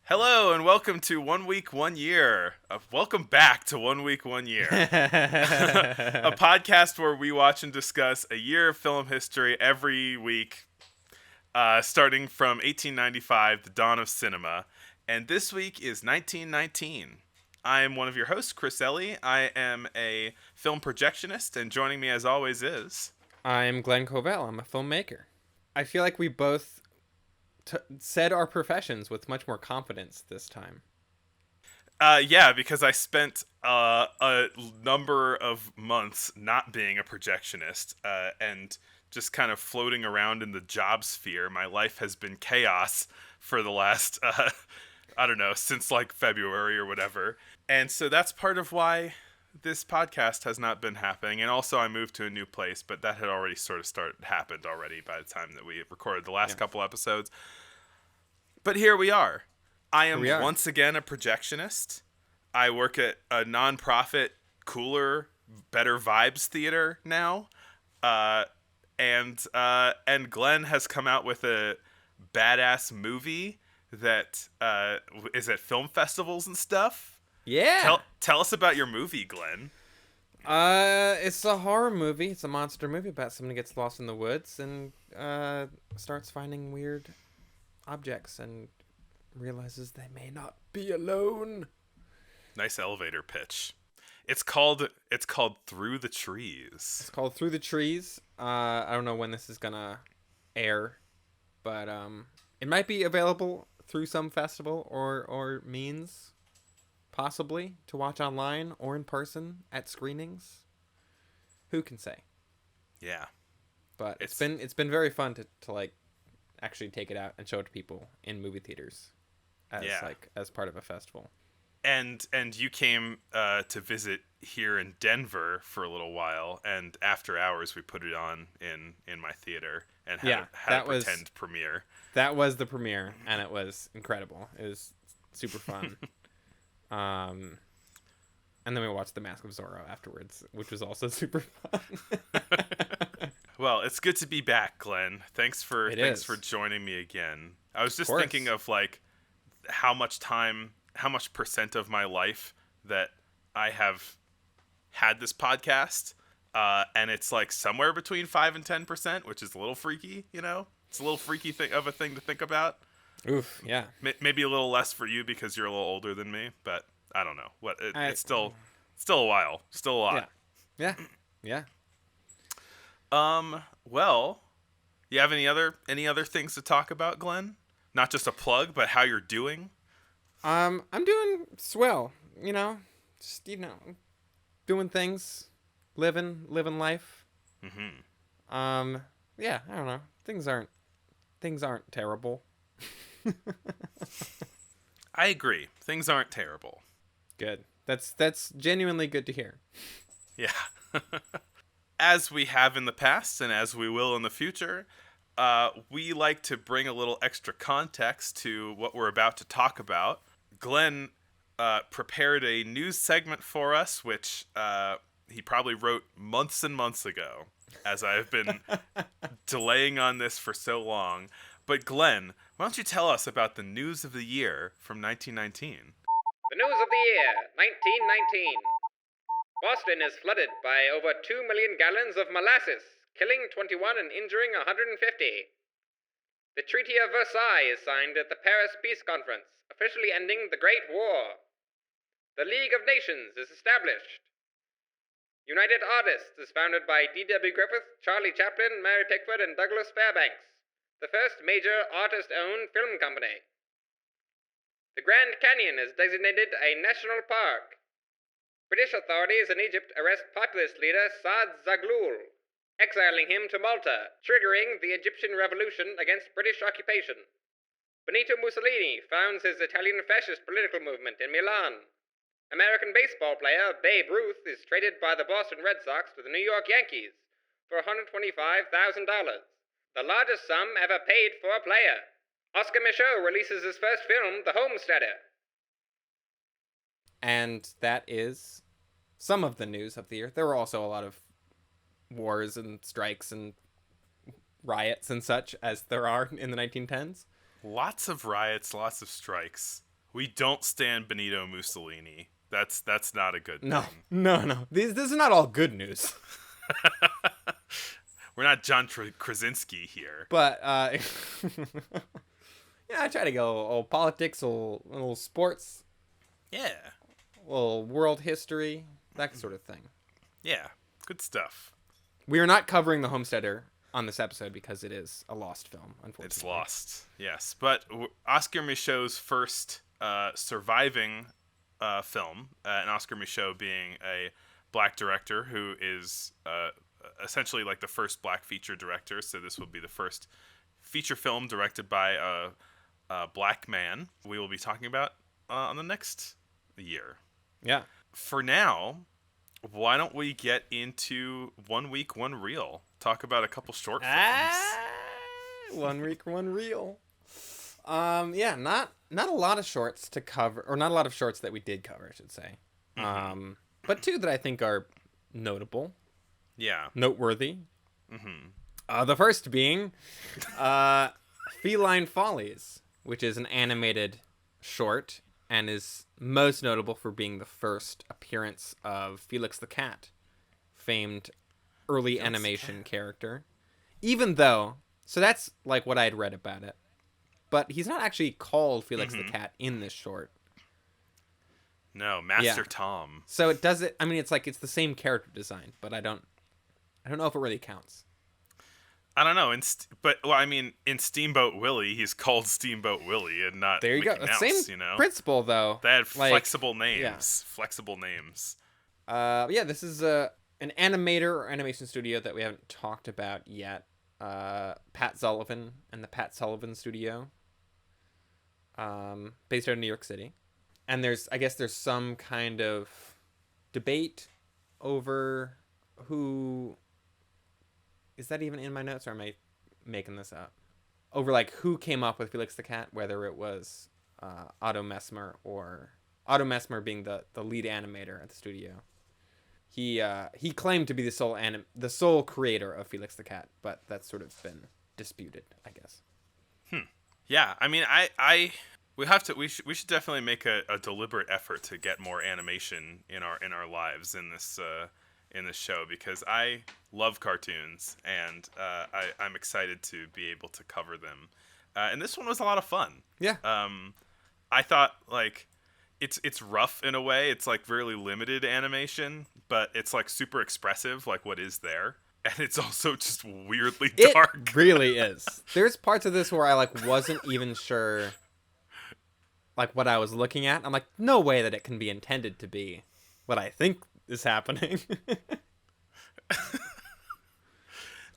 Hello and welcome to 1 Week, 1 Year. Welcome back to 1 Week, 1 Year. A podcast where we watch and discuss a year of film history every week, starting from 1895, the dawn of cinema. And this week is 1919. I am one of your hosts, Chris Ellie. I am a film projectionist, and joining me as always is... I'm Glenn Covell. I'm a filmmaker. I feel like we both said our professions with much more confidence this time. Yeah, because I spent a number of months not being a projectionist and just kind of floating around in the job sphere. My life has been chaos for the last, I don't know, since like February or whatever. And so that's part of why this podcast has not been happening. And also I moved to a new place, but that had already sort of happened already by the time that we recorded the last couple episodes. But here we are. I am once again a projectionist. I work at a nonprofit, cooler, better vibes theater now. And Glenn has come out with a badass movie that is at film festivals and stuff. Yeah. Tell us about your movie, Glenn. It's a horror movie. It's a monster movie about someone who gets lost in the woods and starts finding weird objects and realizes they may not be alone. Nice elevator pitch. It's called Through the Trees. It's called Through the Trees. I don't know when this is gonna air, but it might be available through some festival or means, possibly to watch online or in person at screenings. Who can say? Yeah, but it's been very fun to like actually take it out and show it to people in movie theaters as part of a festival. And you came to visit here in Denver for a little while, and after hours we put it on in my theater and had a pretend premiere. That was the premiere, and it was incredible. It was super fun. And then we watched The Mask of Zorro afterwards, which was also super fun. Well, it's good to be back, Glenn. Thanks for joining me again. I was just thinking of like how much percent of my life that I have had this podcast, and it's like somewhere between 5 and 10%, which is a little freaky, you know? It's a little freaky of a thing to think about. Oof, yeah. Maybe a little less for you because you're a little older than me, but I don't know. It's still a while. Still a lot. Yeah. Yeah. Well, you have any other things to talk about, Glenn? Not just a plug, but how you're doing? I'm doing swell, just, doing things, living life. Mm-hmm. Yeah, I don't know. Things aren't terrible. I agree. Things aren't terrible. Good. That's genuinely good to hear. Yeah. As we have in the past and as we will in the future, we like to bring a little extra context to what we're about to talk about. Glenn prepared a news segment for us, which he probably wrote months and months ago, as I've been delaying on this for so long. But Glenn, why don't you tell us about the news of the year from 1919? The news of the year, 1919. Boston is flooded by over 2 million gallons of molasses, killing 21 and injuring 150. The Treaty of Versailles is signed at the Paris Peace Conference, officially ending the Great War. The League of Nations is established. United Artists is founded by D.W. Griffith, Charlie Chaplin, Mary Pickford, and Douglas Fairbanks, the first major artist-owned film company. The Grand Canyon is designated a national park. British authorities in Egypt arrest populist leader Saad Zaghloul, exiling him to Malta, triggering the Egyptian Revolution against British occupation. Benito Mussolini founds his Italian fascist political movement in Milan. American baseball player Babe Ruth is traded by the Boston Red Sox to the New York Yankees for $125,000, the largest sum ever paid for a player. Oscar Micheaux releases his first film, The Homesteader. And that is some of the news of the year. There were also a lot of wars and strikes and riots and such, as there are in the 1910s. Lots of riots, lots of strikes. We don't stand Benito Mussolini. That's not a good No, thing. no. This is not all good news. We're not John Krasinski here. But yeah, I try to go old politics, old sports, Yeah. old world history, that sort of thing. Yeah. Good stuff. We are not covering The Homesteader on this episode because it is a lost film, unfortunately. It's lost. Yes, but Oscar Michaud's first surviving film, and Oscar Michaud being a black director who is essentially like the first black feature director. So this will be the first feature film directed by a black man. We will be talking about on the next year. Yeah. For now, why don't we get into 1 week, 1 reel? Talk about a couple short films. 1 week, 1 reel. Yeah, not a lot of shorts to cover, or not a lot of shorts that we did cover, I should say. Mm-hmm. But 2 that I think are notable. Yeah. Noteworthy. Mm-hmm. The first being Feline Follies, which is an animated short and is most notable for being the first appearance of Felix the Cat, famed early animation character. Even though, so that's like what I had read about it. But he's not actually called Felix the Cat in this short. No, Master Tom. So it does it. I mean, it's like it's the same character design, but I don't know if it really counts. I don't know, in Steamboat Willie, he's called Steamboat Willie and not There you Mickey go. Mouse, Same you know? principle, though. They had Like, flexible names. yeah. Flexible names. Yeah, this is an animator or animation studio that we haven't talked about yet. Pat Sullivan and the Pat Sullivan Studio, based out of New York City. And I guess there's some kind of debate over who... Is that even in my notes, or am I making this up? Over, like, who came up with Felix the Cat, whether it was Otto Messmer, or... Otto Messmer being the lead animator at the studio. He claimed to be the sole creator of Felix the Cat, but that's sort of been disputed, I guess. Yeah, I mean, we should definitely make a deliberate effort to get more animation in our lives in this show, because I love cartoons, and I'm excited to be able to cover them. And this one was a lot of fun. Yeah. I thought, like, it's rough in a way. It's like really limited animation, but it's like super expressive, like what is there. And it's also just weirdly dark. It really is. There's parts of this where I like wasn't even sure like what I was looking at. I'm like, no way that it can be intended to be what I think is happening.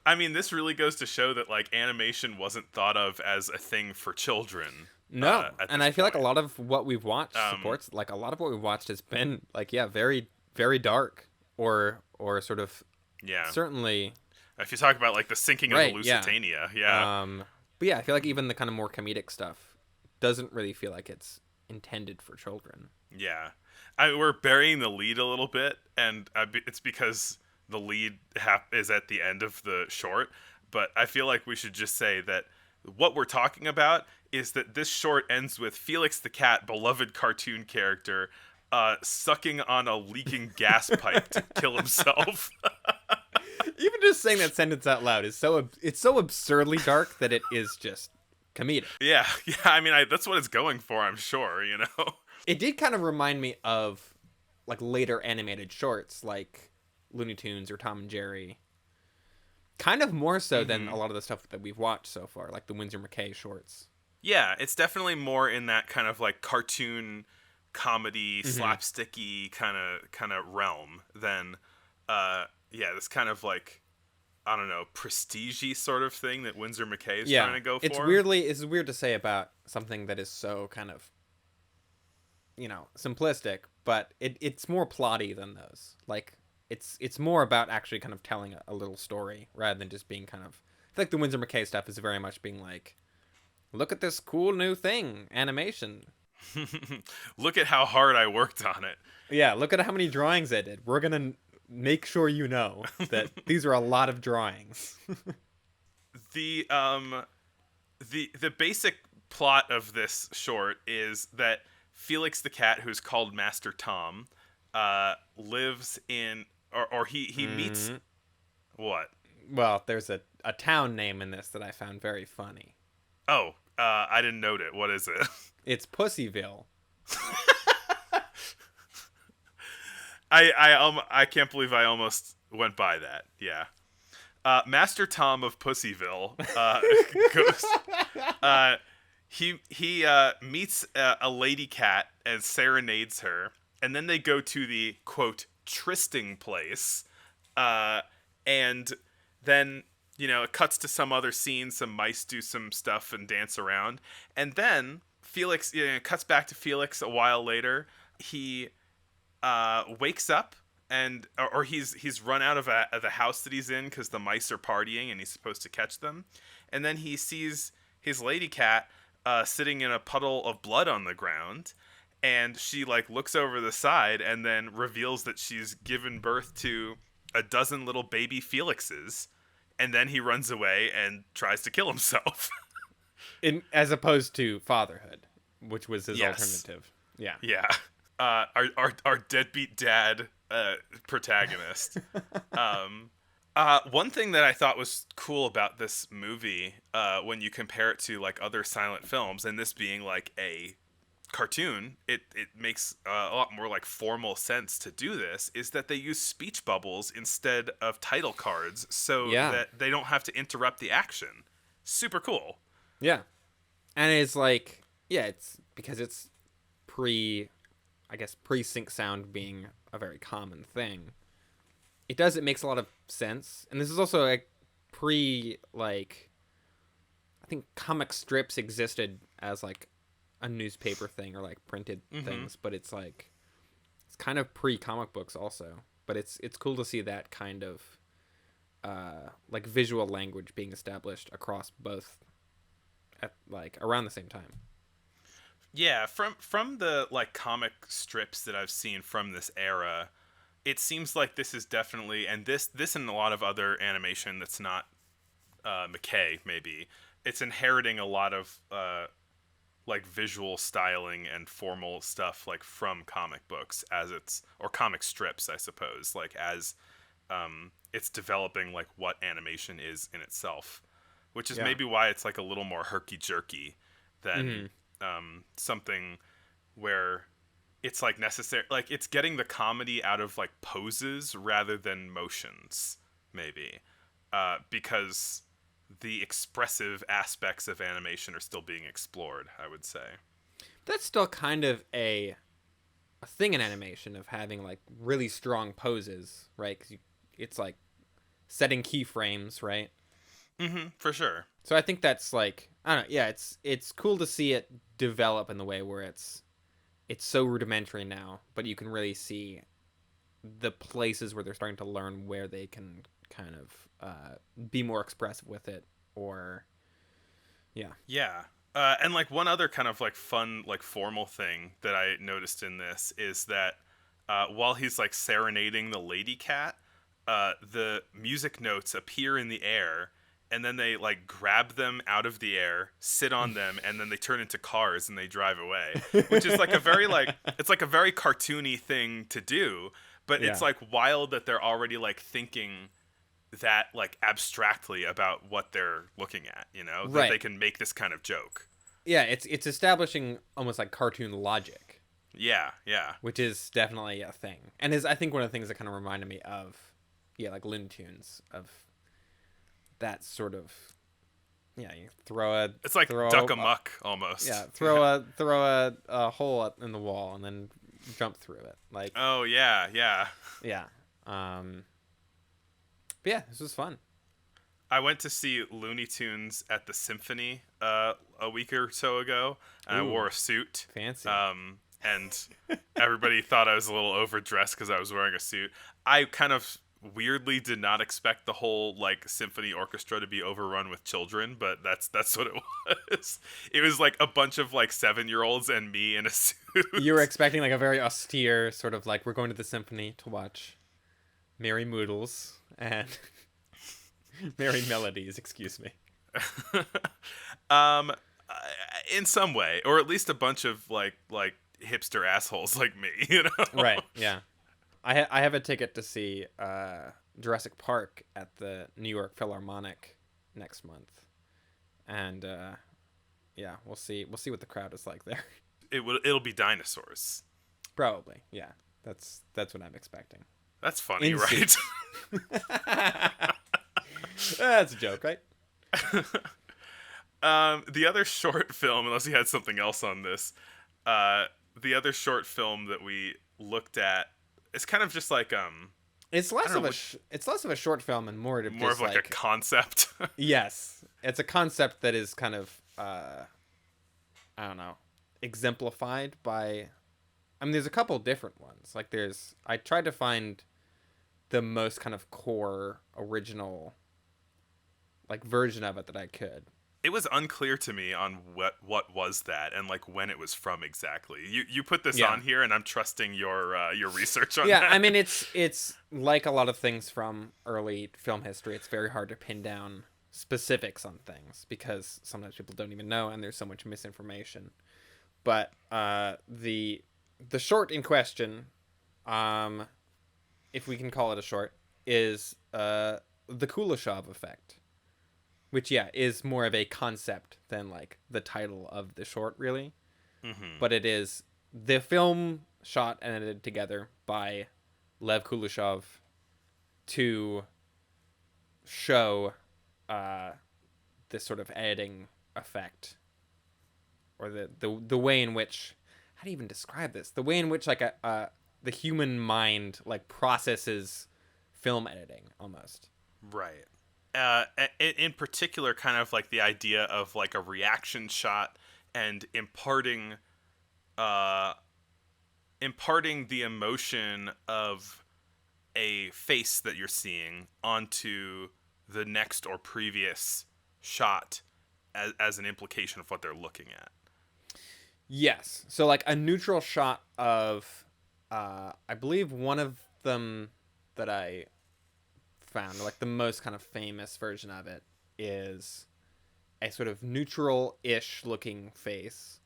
I mean, this really goes to show that like animation wasn't thought of as a thing for children. No, and I feel like a lot of what we've watched supports, like a lot of what we've watched has been like, yeah, very, very dark or sort of, certainly. If you talk about like the sinking of the Lusitania, But yeah, I feel like even the kind of more comedic stuff doesn't really feel like it's intended for children. Yeah, we're burying the lead a little bit, and it's because the lead is at the end of the short. But I feel like we should just say that what we're talking about is that this short ends with Felix the Cat, beloved cartoon character, sucking on a leaking gas pipe to kill himself. Even just saying that sentence out loud is it's so absurdly dark that it is just comedic. Yeah. I mean, that's what it's going for, I'm sure. You know, it did kind of remind me of like later animated shorts, like Looney Tunes or Tom and Jerry. Kind of more so than a lot of the stuff that we've watched so far, like the Winsor McKay shorts. Yeah, it's definitely more in that kind of like cartoon comedy, slapsticky kind of realm than this kind of like, I don't know, prestige-y sort of thing that Winsor McKay is trying to go for. It's weird to say about something that is so kind of, you know, simplistic, but it's more plotty than those. Like, it's more about actually kind of telling a little story rather than just being kind of... I feel like the Winsor McKay stuff is very much being like, look at this cool new thing, animation. Look at how hard I worked on it. Yeah, look at how many drawings I did. We're going to make sure you know that these are a lot of drawings. The basic plot of this short is that Felix the Cat, who's called Master Tom, lives in, or he meets what? Well, there's a town name in this that I found very funny. Oh, I didn't note it. What is it? It's Pussyville. I can't believe I almost went by that. Yeah. Master Tom of Pussyville goes. He meets a lady cat and serenades her, and then they go to the quote trysting place, and then it cuts to some other scene. Some mice do some stuff and dance around, and then Felix cuts back to Felix a while later. He wakes up and or he's run out of the house that he's in because the mice are partying and he's supposed to catch them, and then he sees his lady cat sitting in a puddle of blood on the ground, and she looks over the side and then reveals that she's given birth to a dozen little baby Felixes, and then he runs away and tries to kill himself. As opposed to fatherhood, which was his Yes. alternative. Yeah. Yeah. Our deadbeat dad protagonist. One thing that I thought was cool about this movie, when you compare it to other silent films, and this being a cartoon, it makes a lot more formal sense to do this, is that they use speech bubbles instead of title cards, so that they don't have to interrupt the action. Super cool. Yeah. And it's it's because it's pre-sync sound being a very common thing. It makes a lot of sense. And this is also I think comic strips existed as a newspaper thing or printed things, but it's kind of pre-comic books also. But it's cool to see that kind of visual language being established across both at around the same time. Yeah, from the comic strips that I've seen from this era, it seems like this is definitely, and this and a lot of other animation that's not McKay, maybe it's inheriting a lot of visual styling and formal stuff from comic books or comic strips, I suppose, as it's developing what animation is in itself, which is maybe why it's a little more herky-jerky than something where it's necessary, it's getting the comedy out of poses rather than motions, maybe, because the expressive aspects of animation are still being explored, I would say. That's still kind of a thing in animation of having really strong poses, right? 'Cause it's setting keyframes, right? For sure. So I think that's I don't know. Yeah, it's cool to see it develop in the way where it's so rudimentary now, but you can really see the places where they're starting to learn where they can kind of be more expressive with it, or yeah. And one other kind of fun formal thing that I noticed in this is that while he's serenading the lady cat, the music notes appear in the air, and then they grab them out of the air, sit on them, and then they turn into cars and they drive away, which is a very it's a very cartoony thing to do, but it's wild that they're already thinking that abstractly about what they're looking at, that they can make this kind of joke. Yeah, it's establishing almost cartoon logic. Yeah. Which is definitely a thing, and is I think one of the things that kind of reminded me of Looney Tunes, of that sort of you throw a it's duck amuck almost. Yeah, throw a hole in the wall and then jump through it. Oh yeah. But yeah, this was fun. I went to see Looney Tunes at the Symphony a week or so ago, and I wore a suit. Fancy. And everybody thought I was a little overdressed because I was wearing a suit. I kind of weirdly did not expect the whole symphony orchestra to be overrun with children, but that's what it was. It was a bunch of 7-year-olds and me in a suit. You were expecting a very austere sort of we're going to the symphony to watch Merry Moodles and Merry Melodies, excuse me. In some way, or at least a bunch of hipster assholes like me, you know? Right. Yeah. I have a ticket to see Jurassic Park at the New York Philharmonic next month, and yeah, we'll see what the crowd is like there. It'll be dinosaurs. Probably. Yeah. That's what I'm expecting. That's funny, In right? That's a joke, right? The other short film, unless you had something else on this, the other short film that we looked at, it's kind of just like It's less of it's less of a short film and more of just of like a concept. Yes, it's a concept that is kind of I don't know, exemplified by. I mean, there's a couple different ones. Like I tried to find the most kind of core original like version of it that I could. It was unclear to me on what was that and like when it was from exactly. You put this on here, and I'm trusting your research on that. Yeah, I mean it's like a lot of things from early film history. It's very hard to pin down specifics on things because sometimes people don't even know, and there's so much misinformation. But the short in question, if we can call it a short, is the Kuleshov Effect. Which, yeah, is more of a concept than, like, the title of the short, really. Mm-hmm. But it is the film shot and edited together by Lev Kuleshov to show this sort of editing effect. Or the way in which... How do you even describe this? The way in which, like, the human mind, like, processes film editing, almost. Right. In particular, kind of like the idea of like a reaction shot and imparting the emotion of a face that you're seeing onto the next or previous shot as an implication of what they're looking at. Yes. So like a neutral shot of, I believe one of them that I found, like the most kind of famous version of it, is a sort of neutral-ish looking face,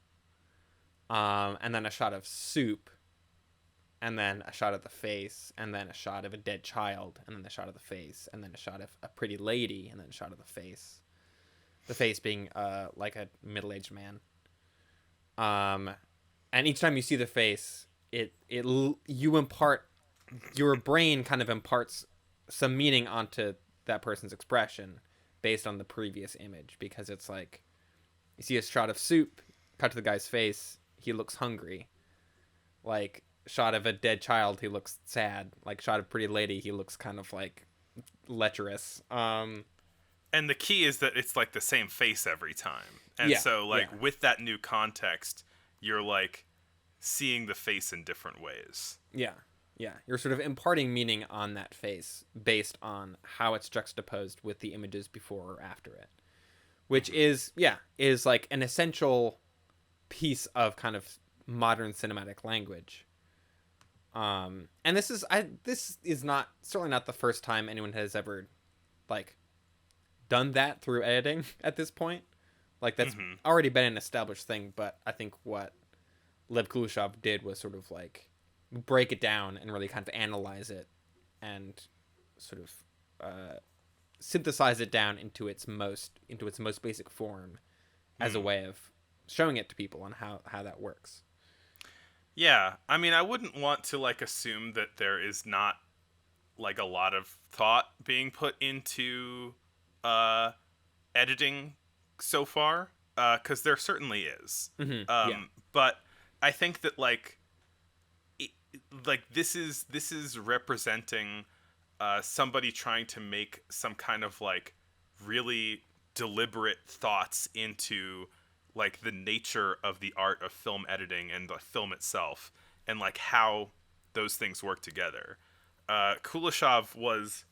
and then a shot of soup, and then a shot of the face, and then a shot of a dead child, and then a shot of the face, and then a shot of a pretty lady, and then a shot of the face. The face being like a middle-aged man. And each time you see the face, you impart, your brain kind of imparts some meaning onto that person's expression based on the previous image, because it's like you see a shot of soup, cut to the guy's face, he looks hungry. Like shot of a dead child, he looks sad. Like shot of pretty lady, he looks kind of like lecherous. And the key is that it's like the same face every time. And so like with that new context, you're like seeing the face in different ways. Yeah. Yeah, you're sort of imparting meaning on that face based on how it's juxtaposed with the images before or after it, which is like an essential piece of kind of modern cinematic language. And this is not certainly not the first time anyone has ever like done that through editing at this point. Like that's already been an established thing, but I think what Lev Kuleshov did was sort of like break it down and really kind of analyze it and sort of synthesize it down into its most basic form as a way of showing it to people on how that works. Yeah, I mean, I wouldn't want to like assume that there is not like a lot of thought being put into editing so far, because there certainly is. But I think that like this is representing somebody trying to make some kind of like really deliberate thoughts into like the nature of the art of film editing and the film itself, and like how those things work together. Kuleshov was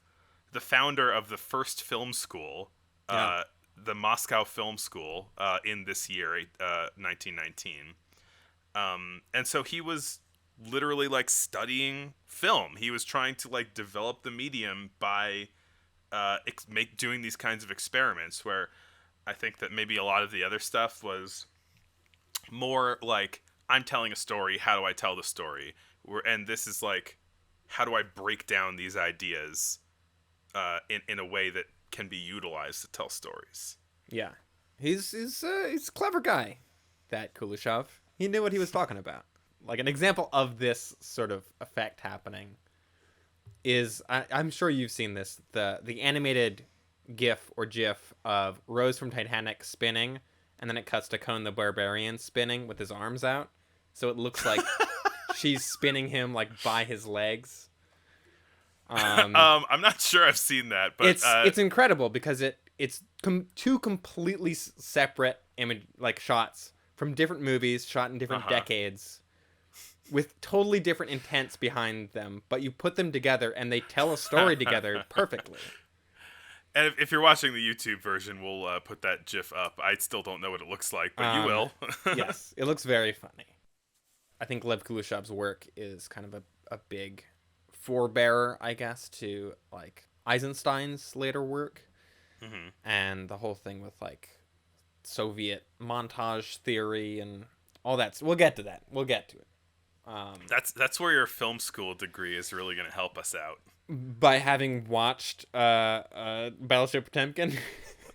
the founder of the first film school, the Moscow Film School, in this year, 1919. And so he was literally like studying film. He was trying to like develop the medium by doing these kinds of experiments, where I think that maybe a lot of the other stuff was more like, I'm telling a story. How do I tell the story? And this is like, how do I break down these ideas in a way that can be utilized to tell stories? Yeah, he's a clever guy, that Kuleshov. He knew what he was talking about. Like, an example of this sort of effect happening is, I'm sure you've seen this, the animated GIF or GIF of Rose from Titanic spinning, and then it cuts to Conan the Barbarian spinning with his arms out, so it looks like she's spinning him like by his legs. I'm not sure I've seen that, but it's incredible because it's two completely separate shots from different movies shot in different decades, with totally different intents behind them, but you put them together and they tell a story together perfectly. And if you're watching the YouTube version, we'll put that GIF up. I still don't know what it looks like, but you will. Yes, it looks very funny. I think Lev Kuleshov's work is kind of a big forebearer, I guess, to like Eisenstein's later work, and the whole thing with like Soviet montage theory and all that. So we'll get to that. We'll get to it. That's where your film school degree is really going to help us out. By having watched Battleship Potemkin.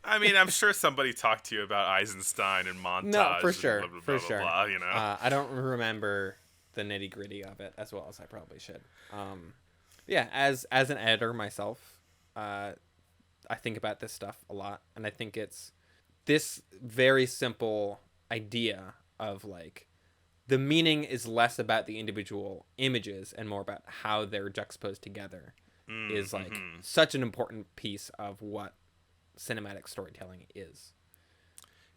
I mean, I'm sure somebody talked to you about Eisenstein and montage. No, for sure, and blah, blah, for blah, sure. Blah, you know, I don't remember the nitty gritty of it as well as I probably should. Yeah, as an editor myself, I think about this stuff a lot, and I think it's this very simple idea of like the meaning is less about the individual images and more about how they're juxtaposed together is like such an important piece of what cinematic storytelling is.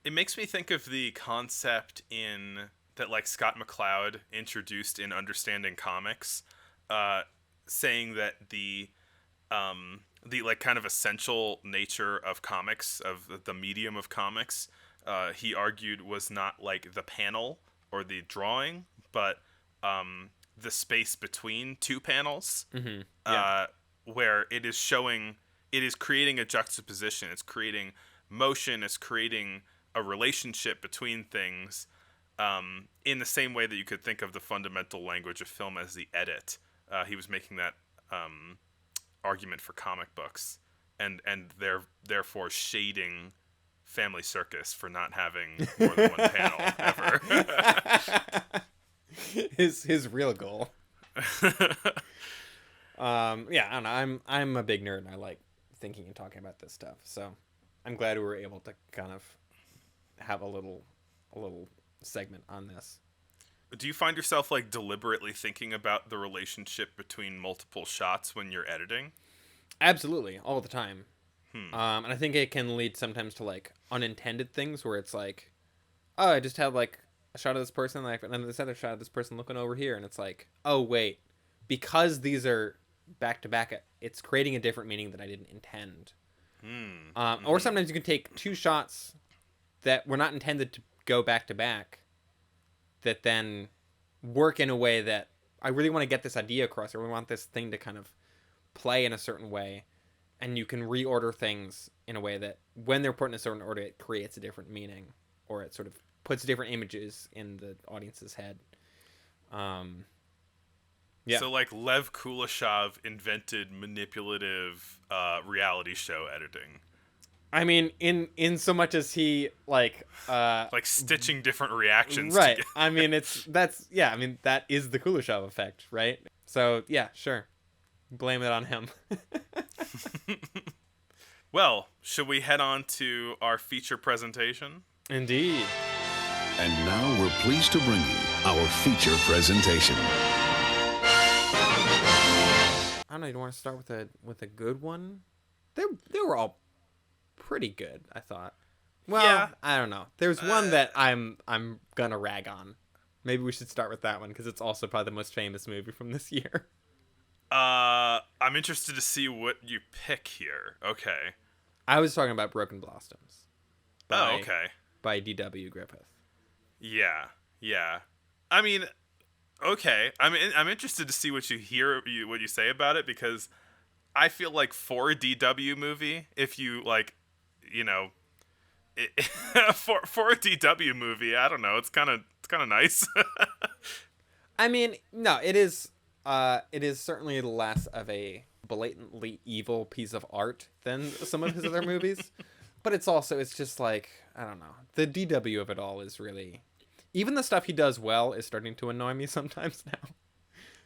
It makes me think of the concept that like Scott McCloud introduced in Understanding Comics, saying that the like kind of essential nature of comics, of the medium of comics, he argued was not like the panel or the drawing, but the space between two panels, where it is creating a juxtaposition, it's creating motion, it's creating a relationship between things, in the same way that you could think of the fundamental language of film as the edit. He was making that argument for comic books, and therefore shading Family Circus for not having more than one panel ever. His real goal. Yeah, I don't know. I'm a big nerd and I like thinking and talking about this stuff. So I'm glad we were able to kind of have a little segment on this. Do you find yourself like deliberately thinking about the relationship between multiple shots when you're editing? Absolutely, all the time. And I think it can lead sometimes to like unintended things where it's like, oh, I just have like a shot of this person, like, and then this other shot of this person looking over here, and it's like, oh wait, because these are back to back, it's creating a different meaning that I didn't intend. Or sometimes you can take two shots that were not intended to go back to back, that then work in a way that I really want to get this idea across, or we want this thing to kind of play in a certain way, and you can reorder things in a way that when they're put in a certain order, it creates a different meaning, or it sort of puts different images in the audience's head. Yeah. So like Lev Kuleshov invented manipulative reality show editing. I mean, in so much as he like stitching different reactions right together. I mean that is the Kuleshov effect, right? So yeah, sure, blame it on him. Well, should we head on to our feature presentation? Indeed. And now we're pleased to bring you our feature presentation. I don't know, you want to start with a good one? They were all pretty good, I thought. Well, yeah. I don't know. There's one that I'm gonna rag on. Maybe we should start with that one because it's also probably the most famous movie from this year. I'm interested to see what you pick here. Okay. I was talking about Broken Blossoms. Okay. By D.W. Griffith. Yeah. I mean, okay. I'm interested to see what you say about it, because I feel like for a DW movie, if you like, you know, for a DW movie, I don't know, it's kind of kind of nice. I mean, no, it is certainly less of a blatantly evil piece of art than some of his other movies. But it's just like, I don't know. The DW of it all is really... Even the stuff he does well is starting to annoy me sometimes now.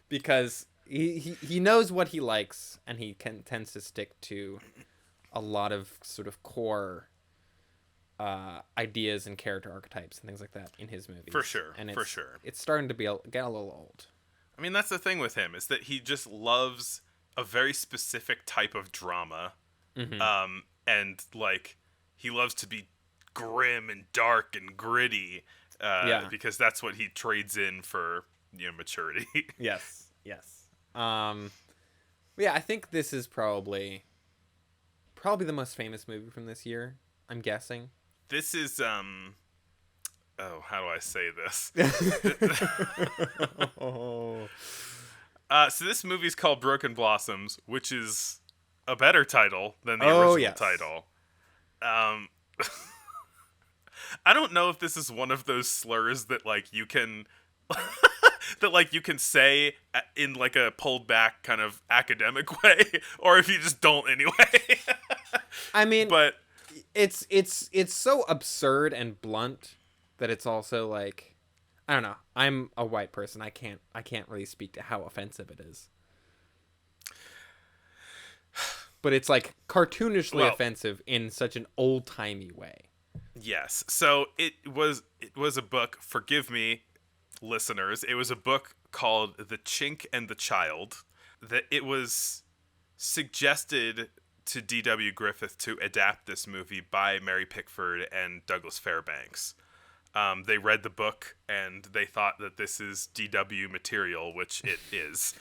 Because he knows what he likes, and he tends to stick to a lot of sort of core ideas and character archetypes and things like that in his movies. For sure, and for sure. It's starting to get a little old. I mean, that's the thing with him, is that he just loves a very specific type of drama. Mm-hmm. And, like, he loves to be grim and dark and gritty, because that's what he trades in for, maturity. Yes. Yeah, I think this is probably the most famous movie from this year, I'm guessing. This is, how do I say this? So this movie's called Broken Blossoms, which is a better title than the original title. I don't know if this is one of those slurs that, like, you can you can say in, like, a pulled back kind of academic way, or if you just don't anyway. I mean, but it's so absurd and blunt that it's also like, I don't know. I'm a white person. I can't really speak to how offensive it is. But it's like cartoonishly offensive in such an old-timey way. Yes. So it was a book, forgive me, listeners. It was a book called The Chink and the Child, that it was suggested to D.W. Griffith to adapt this movie by Mary Pickford and Douglas Fairbanks. They read the book and they thought that this is D.W. material, which it is,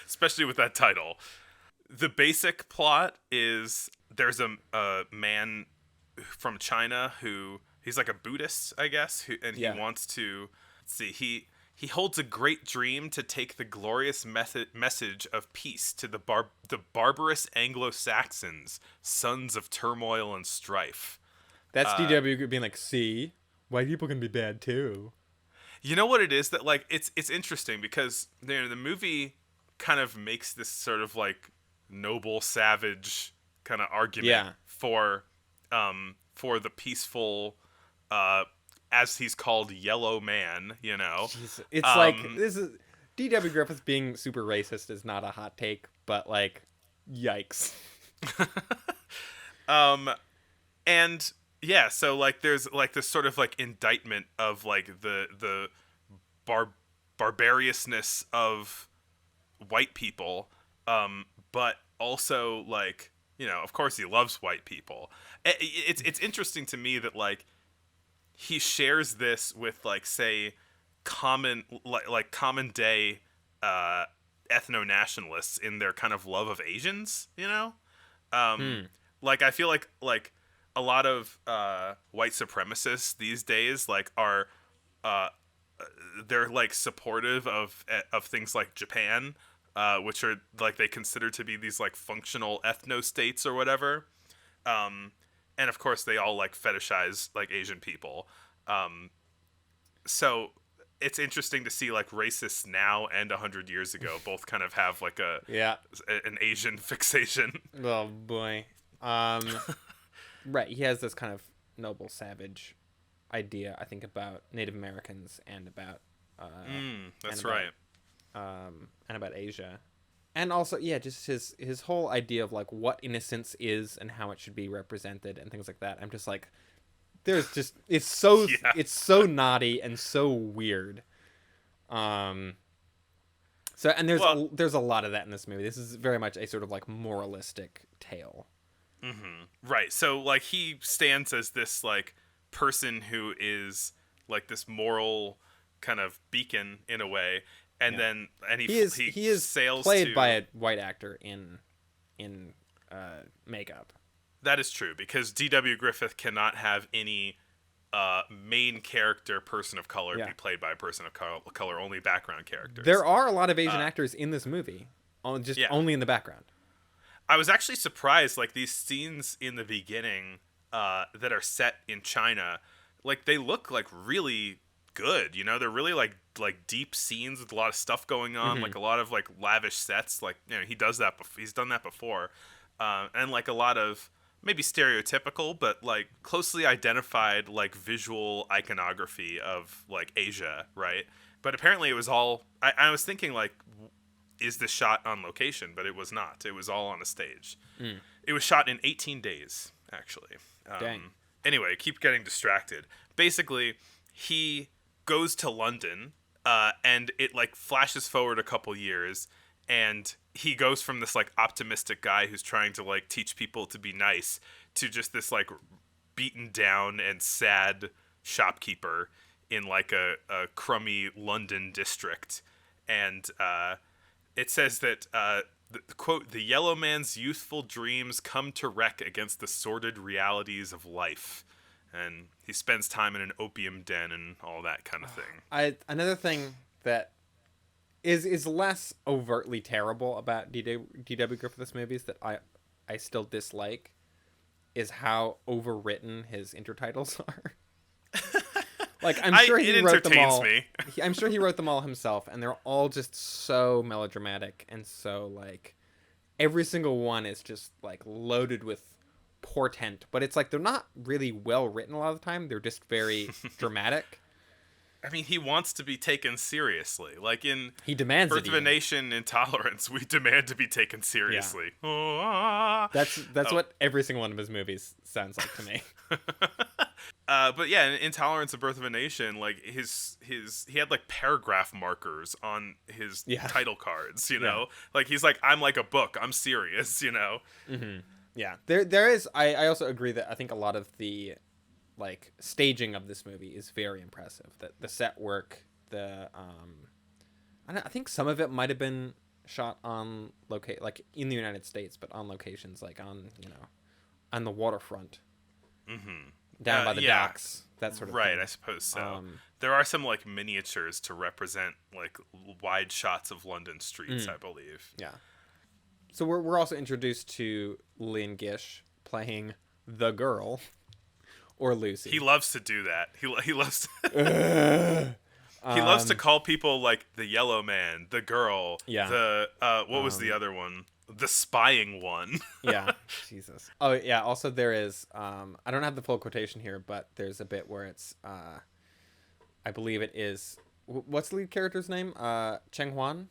especially with that title. The basic plot is there's a man from China who he's like a Buddhist, I guess, he wants to he holds a great dream to take the glorious message of peace to the barbarous Anglo-Saxons, sons of turmoil and strife. That's DW being like, see, white people can be bad too. You know what it is that, like, it's interesting because the movie kind of makes this sort of like noble savage kind of argument for the peaceful, as he's called, yellow man. Jeez, it's like, this is D.W. Griffith being super racist is not a hot take, but like, yikes. And yeah, so like there's like this sort of like indictment of like the barbariousness of white people, but also like, of course he loves white people. It's interesting to me that like he shares this with like, say, common day ethno-nationalists in their kind of love of Asians, like I feel like a lot of white supremacists these days like are they're like supportive of things like Japan, which are like they consider to be these like functional ethno states or whatever, and of course they all like fetishize like Asian people, so it's interesting to see like racists now and 100 years ago both kind of have like an Asian fixation. Oh boy. Right, he has this kind of noble savage idea, I think, about Native Americans and about and about Asia, and also just his whole idea of like what innocence is and how it should be represented and things like that. I'm just like, it's so naughty and so weird. So and there's a lot of that in this movie. This is very much a sort of like moralistic tale. Mm-hmm. Right. So like he stands as this like person who is like this moral kind of beacon in a way, and then he is sails played by a white actor in makeup. That is true, because D.W. Griffith cannot have any main character person of color be played by a person of color. Only background characters. There are a lot of Asian actors in this movie, only in the background. I was actually surprised, like these scenes in the beginning that are set in China, like they look like really good. You know, they're really like deep scenes with a lot of stuff going on, like a lot of like lavish sets. Like, you know, he does that. He's done that before, and like a lot of maybe stereotypical, but like closely identified like visual iconography of like Asia, right? But apparently it was all. I was thinking like, is this shot on location? But it was not. It was all on a stage. It was shot in 18 days, actually. Dang. Anyway, keep getting distracted. Basically, he goes to London, and it like flashes forward a couple years, and he goes from this like optimistic guy who's trying to like teach people to be nice to just this like beaten down and sad shopkeeper in like a crummy London district. And it says that quote, the yellow man's youthful dreams come to wreck against the sordid realities of life, and he spends time in an opium den and all that kind of thing. Another thing that is less overtly terrible about D.W. Griffith's movies that I still dislike is how overwritten his intertitles are. Like, I'm sure he wrote them all. I'm sure he wrote them all himself, and they're all just so melodramatic and so like every single one is just like loaded with portent. But it's like they're not really well written a lot of the time. They're just very dramatic. I mean, he wants to be taken seriously. Like in he demands Birth of a Nation, Intolerance, we demand to be taken seriously. Yeah. That's what every single one of his movies sounds like to me. But yeah, in Intolerance of Birth of a Nation, like he had like paragraph markers on his title cards, you know? Like he's like, I'm like a book, I'm serious, you know? Mm-hmm. Yeah. There is I also agree that I think a lot of the like staging of this movie is very impressive. The set work, I think some of it might have been shot on like in the United States, but on locations like on, you know, on the waterfront. Mm-hmm. Down by the docks, that sort of thing. Right, I suppose so. There are some like miniatures to represent like wide shots of London streets, I believe. Yeah. So we're also introduced to Lynn Gish playing the girl, or Lucy. He loves to do that. He loves to he loves to call people like the yellow man, the girl, the what was the other one? The spying one. Yeah. Jesus. Oh yeah, also there is I don't have the full quotation here, but there's a bit where it's I believe it is what's the lead character's name? Cheng Huan?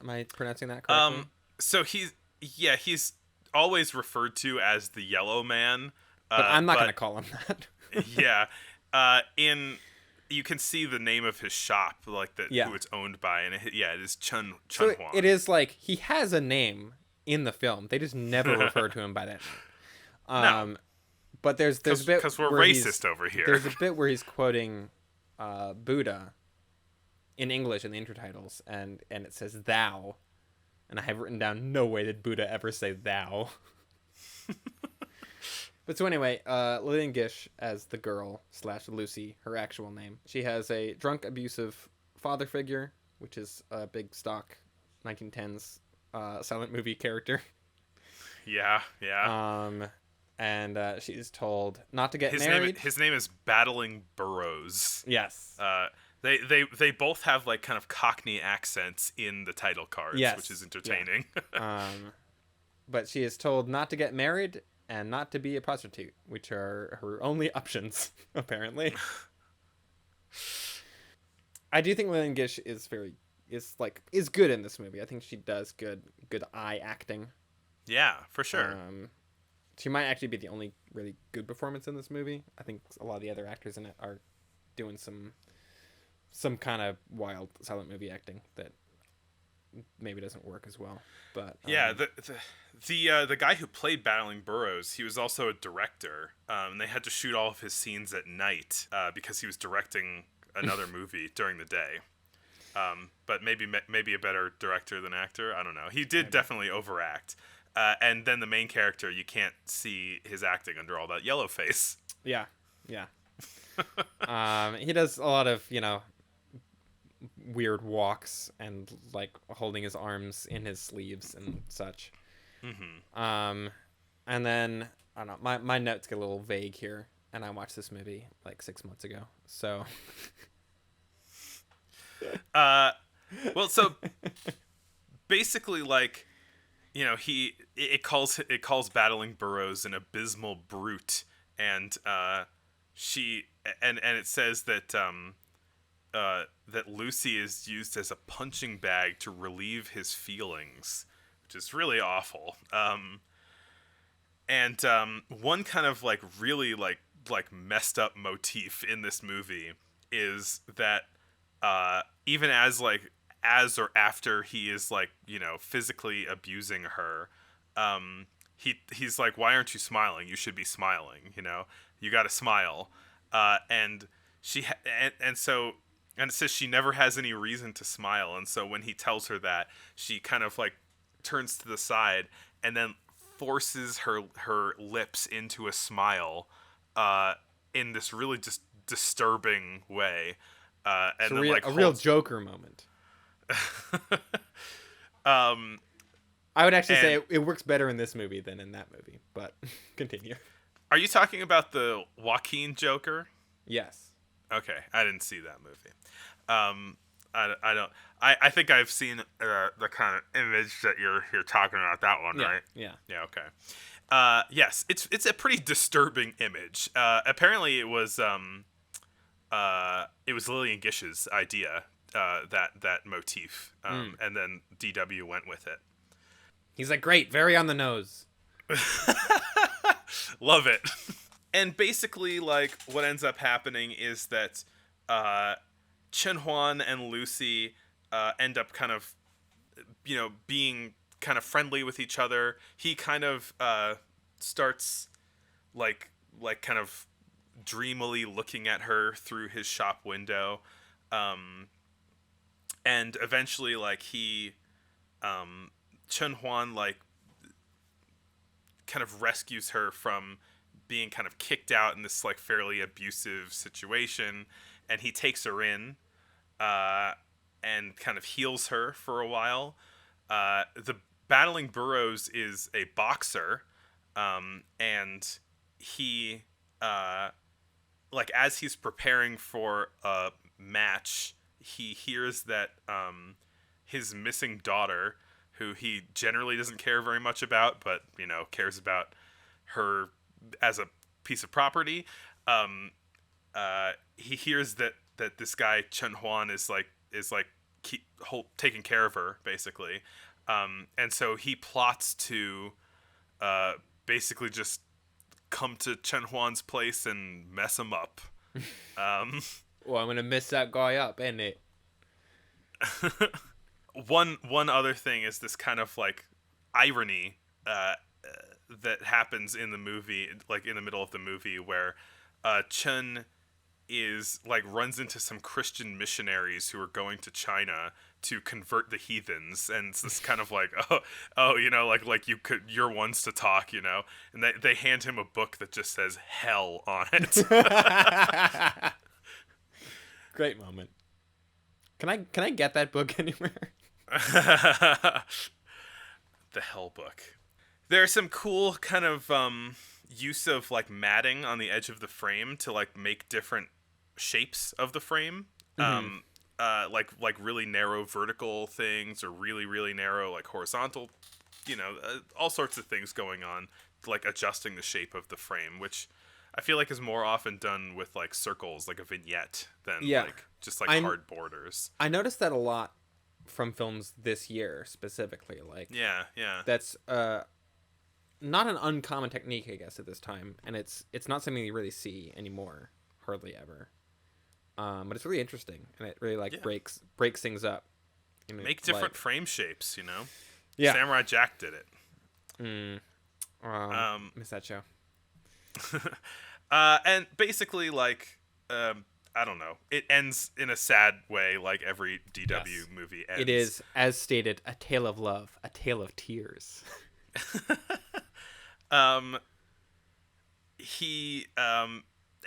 Am I pronouncing that correctly? So he's always referred to as the yellow man. But I'm not going to call him that. Yeah. You can see the name of his shop, like who it's owned by, and it is Chun Huan. It is like he has a name in the film. They just never refer to him by that name. No. But there's a bit because we're racist over here. There's a bit where he's quoting Buddha in English in the intertitles, and it says thou, and I have written down no way did Buddha ever say thou. But so anyway, Lillian Gish as the girl / Lucy, her actual name. She has a drunk, abusive father figure, which is a big stock 1910s silent movie character. Yeah. And she's told not to get married. His name is Battling Burrows. Yes. They both have like kind of Cockney accents in the title cards, which is entertaining. Yeah. But she is told not to get married and not to be a prostitute, which are her only options, apparently. I do think Lillian Gish is good in this movie. I think she does good eye acting. Yeah, for sure. She might actually be the only really good performance in this movie. I think a lot of the other actors in it are doing some kind of wild silent movie acting that maybe doesn't work as well. But yeah, the guy who played Battling Burrows, he was also a director. And they had to shoot all of his scenes at night because he was directing another movie during the day. But maybe a better director than actor. I don't know. He did definitely overact. And then the main character, you can't see his acting under all that yellow face. Yeah. He does a lot of, weird walks and like holding his arms in his sleeves and such. Mm-hmm. And then I don't know. My notes get a little vague here. and I watched this movie like 6 months ago. So, well, so basically, like, you know, it calls battling Burroughs an abysmal brute, and it says that that Lucy is used as a punching bag to relieve his feelings, which is really awful. And one kind of like really like messed up motif in this movie is that even as or after he is like, you know, physically abusing her, he's like, why aren't you smiling? You should be smiling, you know, you got to smile. And it says she never has any reason to smile, and so when he tells her that, she kind of like turns to the side and then forces her lips into a smile in this really just disturbing way, and it's then like a real Joker moment. um I would actually say it works better in this movie than in that movie, but continue. Are you talking about the Joaquin Joker? Yes. Okay, I didn't see that movie. I don't. I think I've seen the kind of image that you're talking about, that one, Yeah, right? yeah. Yeah. Okay. Yes, it's a pretty disturbing image. Apparently, it was Lillian Gish's idea, that motif, and then DW went with it. He's like, great, very on the nose. Love it. And basically, like, what ends up happening is that Chen Huan and Lucy end up kind of, you know, being kind of friendly with each other. He kind of starts like kind of dreamily looking at her through his shop window, and eventually, like, Chen Huan, like, kind of rescues her from being kind of kicked out in this like fairly abusive situation, and he takes her in and kind of heals her for a while. The battling Burroughs is a boxer, and he like, as he's preparing for a match, he hears that his missing daughter, who he generally doesn't care very much about, but, you know, cares about her as a piece of property. He hears that this guy Chen Huan is taking care of her, basically, and so he plots to basically just come to Chen Huan's place and mess him up. Well, I'm gonna mess that guy up, ain't it? One other thing is this kind of like irony that happens in the movie, like in the middle of the movie, where Chen is like runs into some Christian missionaries who are going to China to convert the heathens, and it's this kind of like, oh, you know, like you're ones to talk, you know, and they hand him a book that just says hell on it. Great moment. Can I get that book anywhere? The Hell book. There's some cool kind of use of like matting on the edge of the frame to like make different shapes of the frame. Like really narrow vertical things, or really narrow like horizontal, you know, all sorts of things going on, like adjusting the shape of the frame, which I feel like is more often done with like circles, like a vignette, than like just like hard borders. I noticed that a lot from films this year specifically. Like, yeah, that's not an uncommon technique, I guess, at this time, and it's not something you really see anymore, hardly ever. But it's really interesting, and it really breaks things up. Make different frame shapes, you know. Yeah, Samurai Jack did it. Miss that show. And basically, like, I don't know, it ends in a sad way, like every DW movie ends. It is, as stated, a tale of love, a tale of tears. He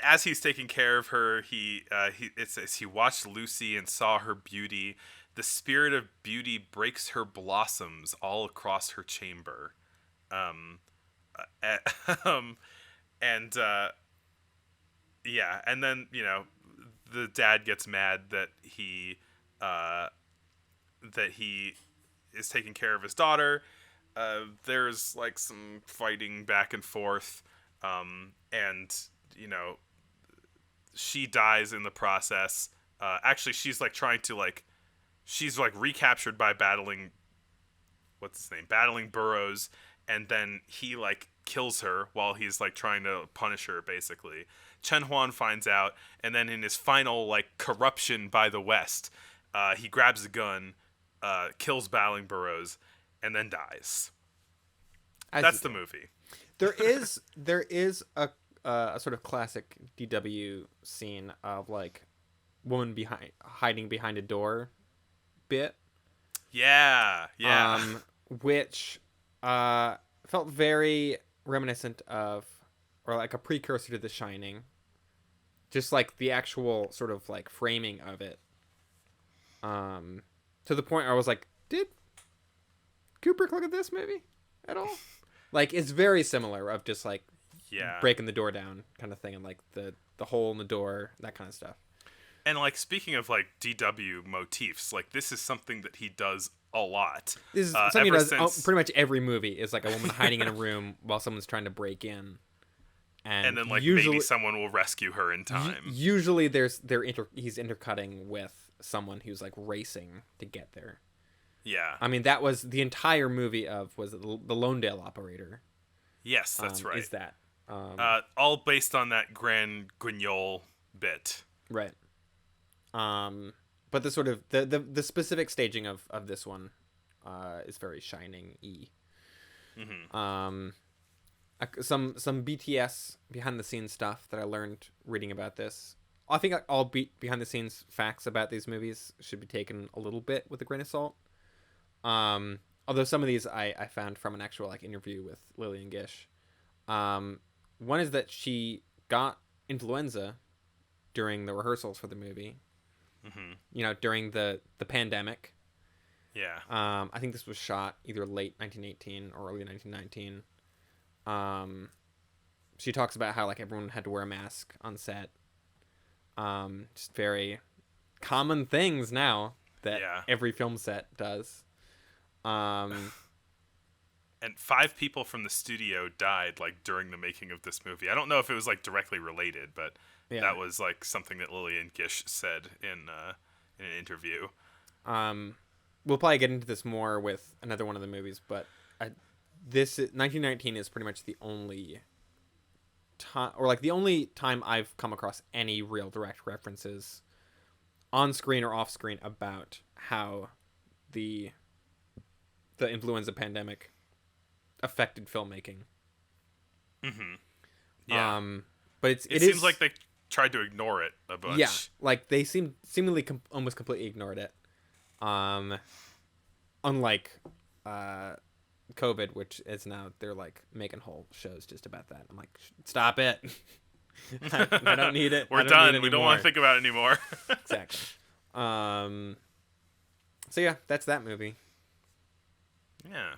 as he's taking care of her, it says he watched Lucy and saw her beauty. The spirit of beauty breaks her blossoms all across her chamber. And Yeah, and then the dad gets mad that he is taking care of his daughter. There's like some fighting back and forth, and she dies in the process. Actually, she's like trying to she's like recaptured by battling Burroughs, and then he like kills her while he's like trying to punish her basically. Chen Huan finds out, and then in his final like corruption by the West, he grabs a gun, kills battling Burroughs, and then dies. That's the movie. There is a sort of classic DW scene of like woman hiding behind a door bit. Yeah. Which felt very reminiscent of, or like a precursor to The Shining. Just like the actual sort of like framing of it. To the point where I was like, did Kubrick look at this movie at all? Like, it's very similar of just like breaking the door down kind of thing, and like the hole in the door, that kind of stuff. And like speaking of like DW motifs, like this is something that he does a lot. This is something he does pretty much every movie, is like a woman hiding in a room while someone's trying to break in. And then like maybe someone will rescue her in time. Usually he's intercutting with someone who's like racing to get there. Yeah. I mean, that was the entire movie was the Lawndale Operator. Yes, that's right. Is that. All based on that Grand Guignol bit. Right. But the sort of the specific staging of this one is very Shining-y. Mm-hmm. Some BTS behind the scenes stuff that I learned reading about this. I think all behind the scenes facts about these movies should be taken a little bit with a grain of salt. Although some of these I found from an actual like interview with Lillian Gish. One is that she got influenza during the rehearsals for the movie. Mm-hmm. During the pandemic. Yeah. I think this was shot either late 1918 or early 1919. She talks about how like everyone had to wear a mask on set. Just very common things now that every film set does. And 5 people from the studio died like during the making of this movie. I don't know if it was like directly related, but that was like something that Lillian Gish said in an interview. We'll probably get into this more with another one of the movies, but this 1919 is pretty much the only time, or like the only time I've come across any real direct references on screen or off screen about how the influenza pandemic affected filmmaking. Mm-hmm. Yeah. But it seems like they tried to ignore it a bunch. Yeah, like they seemingly almost completely ignored it. Unlike COVID, which is now they're like making whole shows just about that. I'm like, stop it. I don't need it. We're done. We don't want to think about it anymore. Exactly. So yeah, that's that movie. Yeah.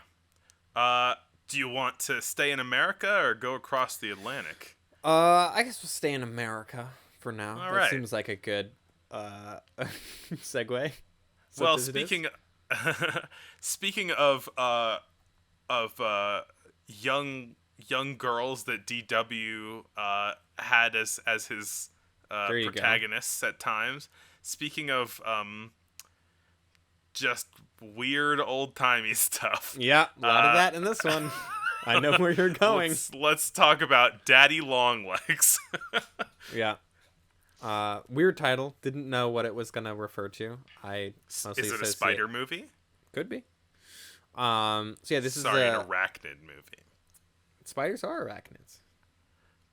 Do you want to stay in America or go across the Atlantic? I guess we'll stay in America for now. All that right. Seems like a good segue. Well, speaking of young girls that DW had as his protagonists at times. Speaking of just weird old-timey stuff. Yeah, a lot of that in this one. I know where you're going. Let's talk about Daddy Longlegs. Yeah. Weird title. Didn't know what it was going to refer to. Is it a spider movie? Could be. So yeah, this is an arachnid movie. Spiders are arachnids.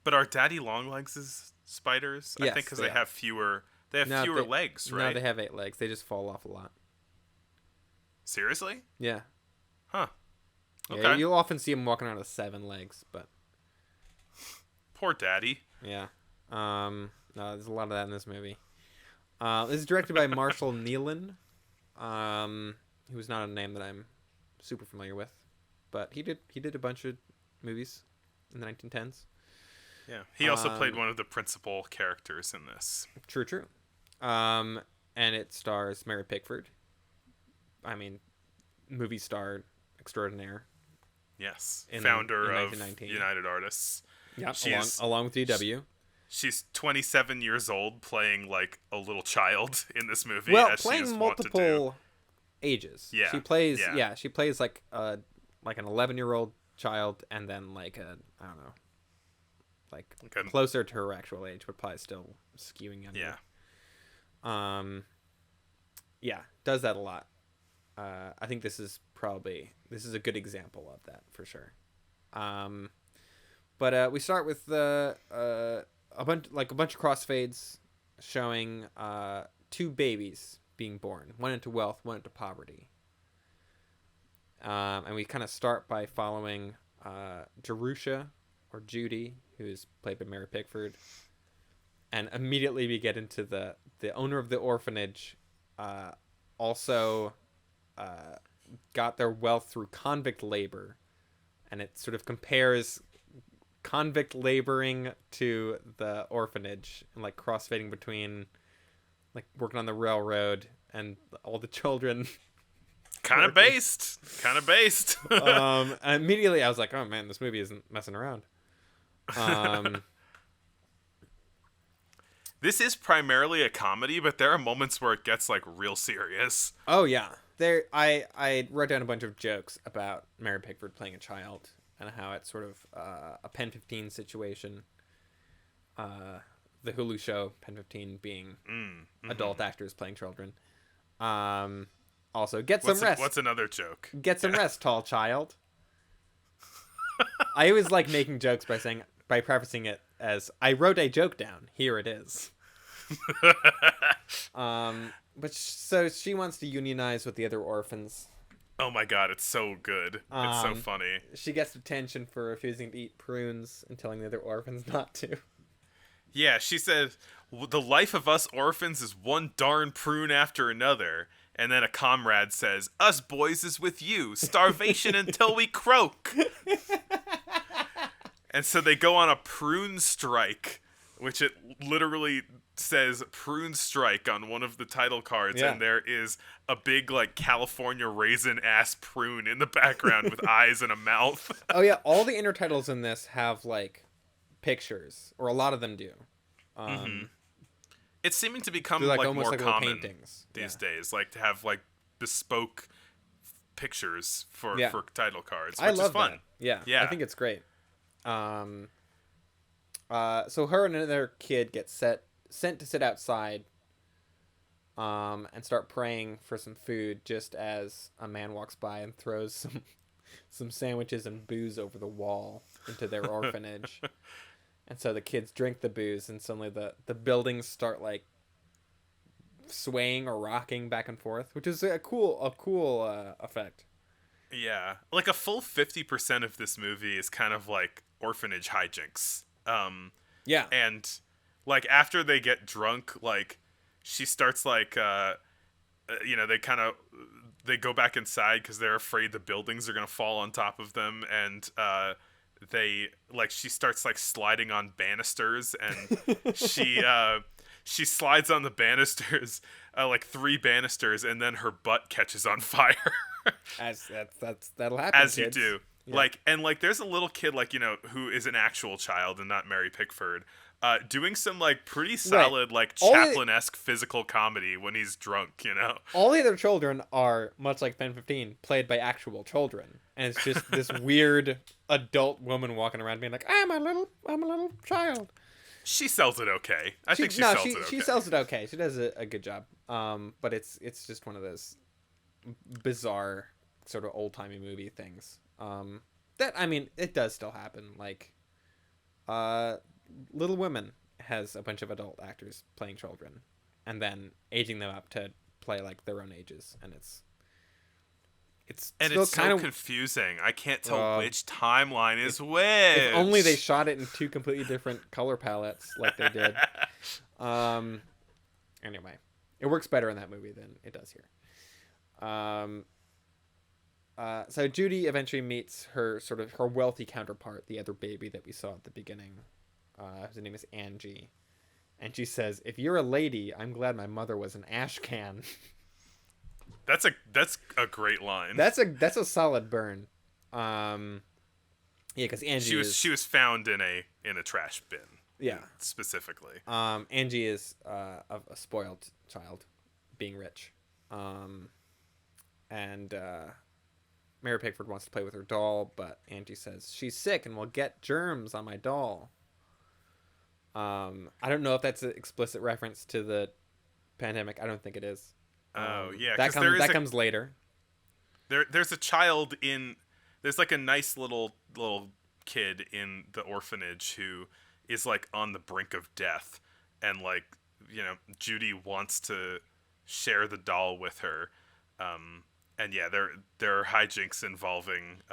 But are Daddy Longlegs spiders? Yes, I think because they have fewer. They have fewer legs, right? No, they have 8 legs. They just fall off a lot. Seriously? Yeah. Huh. Okay. Yeah, you'll often see them walking around with 7 legs, but poor Daddy. Yeah. No, there's a lot of that in this movie. This is directed by Marshall Nealon, who's not a name that I'm super familiar with, but he did a bunch of movies in the 1910s. Yeah. He also played one of the principal characters in this. True. And it stars Mary Pickford. I mean, movie star extraordinaire. Yes. In Founder of 1919. United Artists. Yeah, She's along with DW. She's 27 years old, playing like a little child in this movie. Well, as playing she is wont to do. multiple ages. Yeah. She plays Yeah. she plays like an 11-year-old child, and then like a, I don't know, like Okay. closer to her actual age, but probably still skewing younger. Yeah. Yeah, does that a lot. I think this is a good example of that for sure. But we start with a bunch of crossfades showing two babies being born, one into wealth, one into poverty. And we kind of start by following Jerusha, or Judy, who's played by Mary Pickford, and immediately we get into the owner of the orphanage. Also got their wealth through convict labor, and it sort of compares convict laboring to the orphanage, and like crossfading between like working on the railroad and all the children. Kind of based. And immediately I was like, oh man, this movie isn't messing around. This is primarily a comedy, but there are moments where it gets like real serious. Oh yeah, I wrote down a bunch of jokes about Mary Pickford playing a child and how it's sort of a Pen 15 situation. The Hulu show Pen 15 being adult actors playing children. Also, get some rest. What's another joke? Get some rest, tall child. I always like making jokes by prefacing it as, I wrote a joke down. Here it is. So she wants to unionize with the other orphans. Oh my god, it's so good. It's so funny. She gets detention for refusing to eat prunes and telling the other orphans not to. Yeah, she said, the life of us orphans is one darn prune after another. And then a comrade says, us boys is with you. Starvation until we croak. And so they go on a prune strike, which it literally says prune strike on one of the title cards. Yeah. And there is a big, like, California raisin-ass prune in the background with eyes and a mouth. Oh, yeah. All the intertitles in this have, like, pictures, or a lot of them do. It's seeming to become like like almost more like little common paintings. these days, like to have like bespoke pictures for title cards, which I love is fun. that. Yeah, Yeah. I think it's great. So her and another kid get sent to sit outside, and start praying for some food, just as a man walks by and throws some sandwiches and booze over the wall into their orphanage. And so the kids drink the booze, and suddenly the buildings start like swaying or rocking back and forth, which is a cool effect. Yeah, like a full 50% of this movie is kind of like orphanage hijinks. Yeah, and like after they get drunk, like she starts like they go back inside because they're afraid the buildings are gonna fall on top of them, and she starts like sliding on banisters, and she slides on the banisters, like 3 banisters, and then her butt catches on fire. That'll happen, as kids. you do. Yeah. Like there's a little kid, like, who is an actual child and not Mary Pickford, doing some like pretty solid, like Chaplin-esque physical comedy when he's drunk, All the other children are, much like Pen 15, played by actual children. And it's just this weird adult woman walking around being like, I'm a little child. She sells it okay. I think she sells it okay. She sells it okay. She does a good job. But it's just one of those bizarre sort of old-timey movie things. It does still happen. Like, Little Women has a bunch of adult actors playing children and then aging them up to play like their own ages, and it's so confusing. I can't tell which timeline is which. If only they shot it in 2 completely different color palettes like they did. Anyway, it works better in that movie than it does here. So Judy eventually meets her wealthy counterpart, the other baby that we saw at the beginning. whose name is Angie. And she says, "If you're a lady, I'm glad my mother was an ash can." That's a great line. That's a solid burn. Yeah, because Angie she was found in a trash bin. Yeah, specifically. Angie is a spoiled child, being rich, and Mary Pickford wants to play with her doll, but Angie says she's sick and will get germs on my doll. I don't know if that's an explicit reference to the pandemic. I don't think it is. Yeah, that comes later. There's a child there's like a nice little kid in the orphanage who is like on the brink of death, and like, you know, Judy wants to share the doll with her, and yeah, there are hijinks involving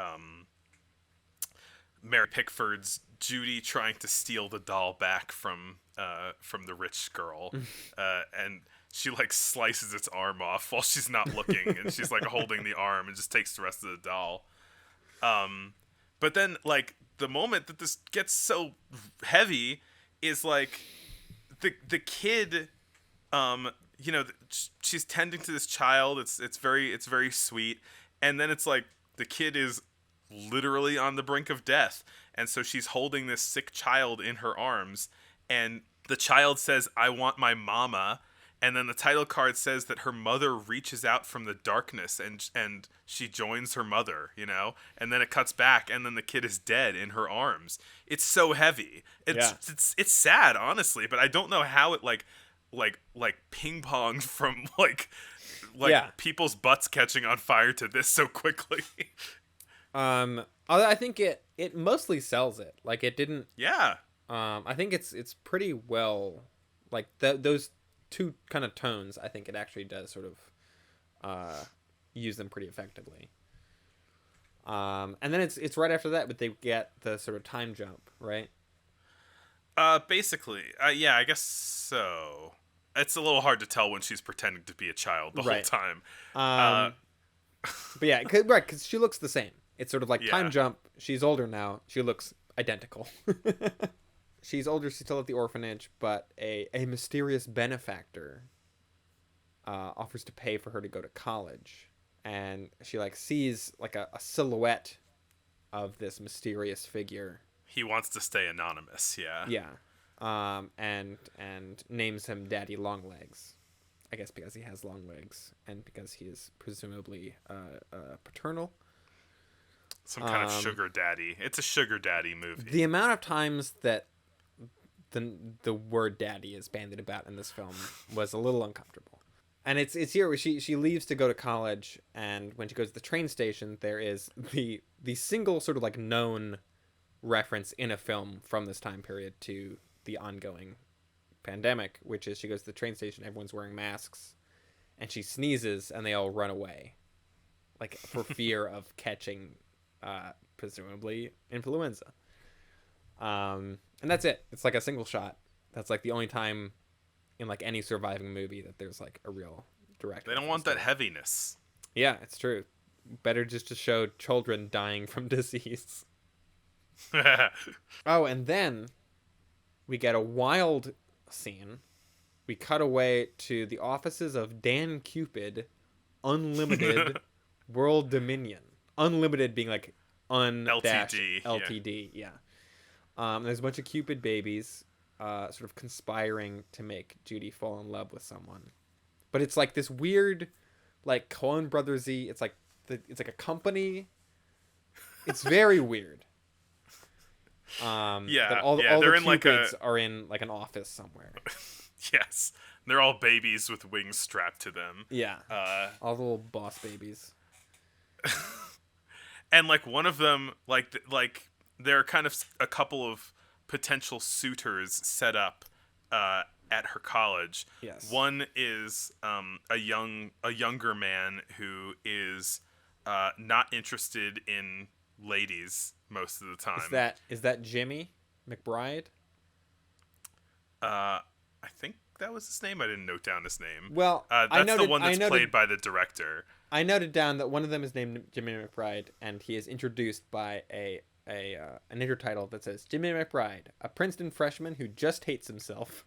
Mary Pickford's Judy trying to steal the doll back from the rich girl, and she like slices its arm off while she's not looking, and she's like holding the arm and just takes the rest of the doll. But then like the moment that this gets so heavy is like the kid, you know, she's tending to this child. It's very sweet, and then it's like the kid is literally on the brink of death, and so she's holding this sick child in her arms, and the child says, "I want my mama." And then the title card says that her mother reaches out from the darkness and she joins her mother, you know? And then it cuts back, and then the kid is dead in her arms. It's so heavy. It's sad, honestly, but I don't know how it like ping-ponged from like people's butts catching on fire to this so quickly. I think it mostly sells it. Like, it didn't. Yeah. I think it's pretty well, like those two kind of tones. I think it actually does sort of use them pretty effectively. And then it's right after that, but they get the sort of time jump, right? Basically, yeah, I guess so. It's a little hard to tell when she's pretending to be a child the whole time. But yeah, because she looks the same. It's sort of like time jump. She's older now. She looks identical. She's older. She's still at the orphanage, but a mysterious benefactor offers to pay for her to go to college, and she like sees like a silhouette of this mysterious figure. He wants to stay anonymous. Yeah. Yeah. And names him Daddy Longlegs, I guess because he has long legs and because he is presumably paternal. Some kind of sugar daddy. It's a sugar daddy movie. The amount of times that the word daddy is bandied about in this film was a little uncomfortable. And it's here where she leaves to go to college, and when she goes to the train station, there is the single sort of like known reference in a film from this time period to the ongoing pandemic, which is she goes to the train station, everyone's wearing masks, and she sneezes and they all run away, like for fear of catching presumably influenza. And that's it. It's like a single shot. That's like the only time in like any surviving movie that there's like a real direct. They don't want that heaviness. Yeah, it's true. Better just to show children dying from disease. Oh, and then we get a wild scene. We cut away to the offices of Dan Cupid, Unlimited World Dominion. Unlimited being like LTD. LTD, yeah. There's a bunch of Cupid babies sort of conspiring to make Judy fall in love with someone. But it's like this weird, like Coen Brothers-y. It's like a company. It's very weird. All they're the Cupids are in like an office somewhere. Yes. They're all babies with wings strapped to them. Yeah. All the little boss babies. And like one of them, like there are kind of a couple of potential suitors set up at her college. Yes. One is a younger man who is not interested in ladies most of the time. Is that Jimmy McBride? I think that was his name. I didn't note down his name. Well, that's the one that's played by the director. I noted down that one of them is named Jimmy McBride, and he is introduced by a an intertitle that says Jimmy McBride, a Princeton freshman who just hates himself.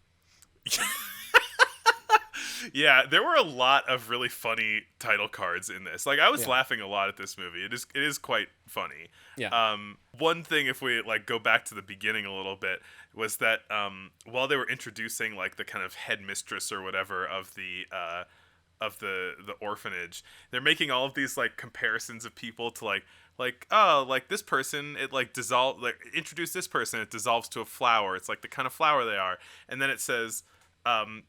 Yeah, there were a lot of really funny title cards in this. Like, I was laughing a lot at this movie. It is quite funny. Yeah. One thing, if we like go back to the beginning a little bit, was that while they were introducing like the kind of headmistress or whatever of the orphanage, they're making all of these like comparisons of people to like oh, like this person, it like dissolve, like introduce this person, it dissolves to a flower. It's like the kind of flower they are, and then it says.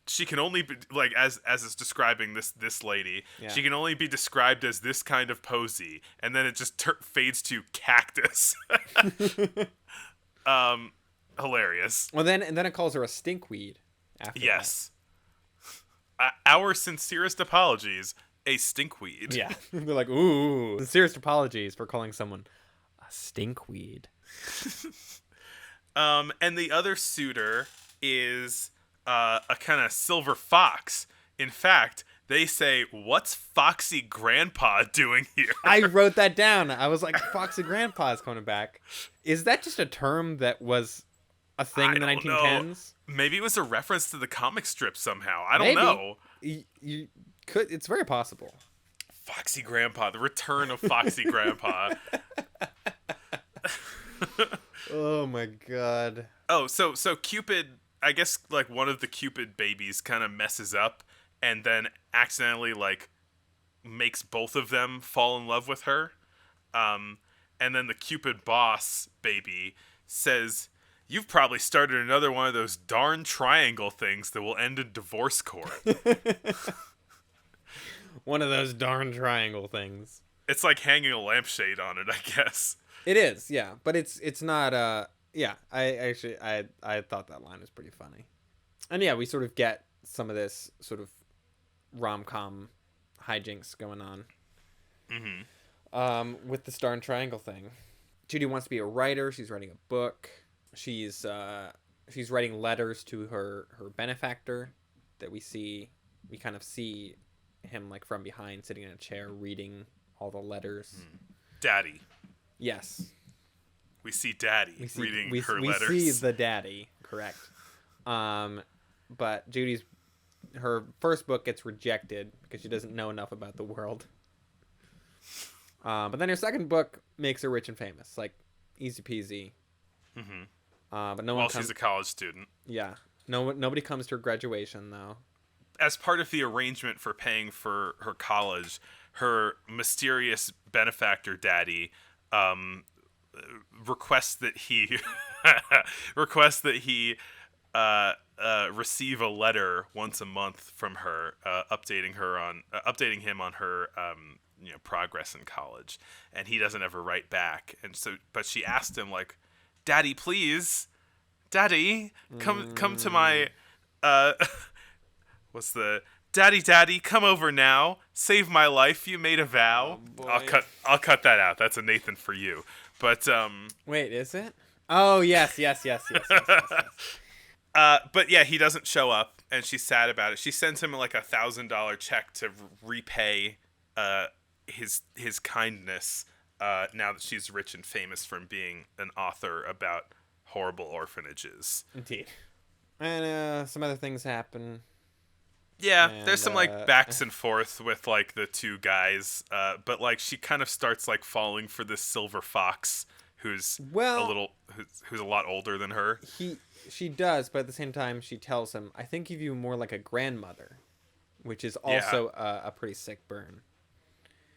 She can only be like as it's describing this lady. Yeah. She can only be described as this kind of posy, and then it just fades to cactus. Hilarious. Well, then it calls her a stinkweed. After yes. Our sincerest apologies, a stinkweed. Yeah, they're like, ooh, sincerest apologies for calling someone a stinkweed. And the other suitor is. A kind of silver fox. In fact, they say, "What's Foxy Grandpa doing here?" I wrote that down. I was like, "Foxy Grandpa's coming back." Is that just a term that was a thing in the 1910s? Maybe it was a reference to the comic strip somehow. I don't know. You could. It's very possible. Foxy Grandpa, the return of Foxy Grandpa. Oh my god. Oh, so Cupid. I guess like one of the Cupid babies kind of messes up and then accidentally like makes both of them fall in love with her. And then the Cupid boss baby says, "You've probably started another one of those darn triangle things that will end in divorce court." One of those darn triangle things. It's like hanging a lampshade on it, I guess. It is, yeah, but it's not yeah, I thought that line was pretty funny. And yeah, we sort of get some of this sort of rom-com hijinks going on. Mm-hmm. With the Star and Triangle thing. Judy wants to be a writer. She's writing a book. She's writing letters to her benefactor that we kind of see him like from behind sitting in a chair reading all the letters. Daddy. Yes. We see Daddy reading her letters. We see the daddy, correct. But her first book gets rejected because she doesn't know enough about the world. But then her second book makes her rich and famous, like easy peasy. Mm-hmm. But no one. She's a college student. Yeah. Nobody comes to her graduation though. As part of the arrangement for paying for her college, her mysterious benefactor daddy requests that he receive a letter once a month from her, updating him on her progress in college, and he doesn't ever write back. And so, but she asked him like, "Daddy, please, Daddy, come to my what's the Daddy, come over now. Save my life. You made a vow." Oh, I'll cut that out. That's a Nathan for you. But wait, is it? Oh yes. But yeah, he doesn't show up, and she's sad about it. She sends him like $1,000 check to repay his kindness. Now that she's rich and famous from being an author about horrible orphanages. Indeed. And some other things happen. Yeah, there's some like backs and forth with like the two guys, but like she kind of starts like falling for this silver fox who's a lot older than her. She does, but at the same time she tells him, "I think of you more like a grandmother," which is also a pretty sick burn.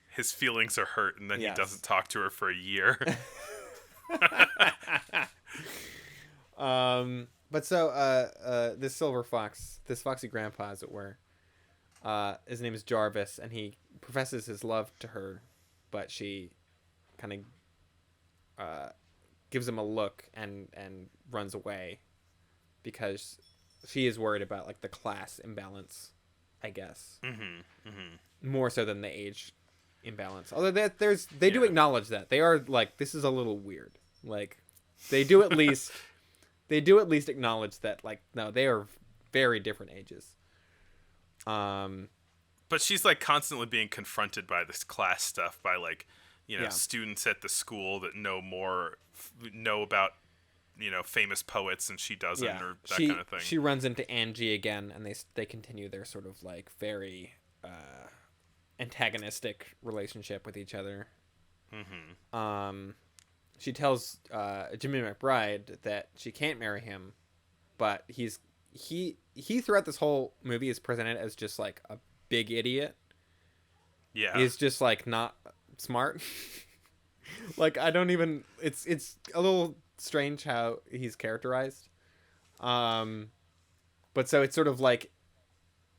His feelings are hurt, and then he doesn't talk to her for a year. But so, this silver fox, this foxy grandpa, as it were, his name is Jarvis, and he professes his love to her, but she kind of gives him a look and runs away because she is worried about like the class imbalance, I guess. More so than the age imbalance. Although they do acknowledge that they are like, this is a little weird. Like they do at least. They do at least acknowledge that, like, no, they are very different ages. But she's, like, constantly being confronted by this class stuff by, like, Yeah. students at the school that know about, famous poets and she doesn't, or that kind of thing. She runs into Angie again, and they continue their sort of like very antagonistic relationship with each other. Mm-hmm. She tells Jimmy McBride that she can't marry him, but he throughout this whole movie is presented as just like a big idiot. Yeah, he's just like not smart. Like I don't even. It's a little strange how he's characterized. But so it's sort of like,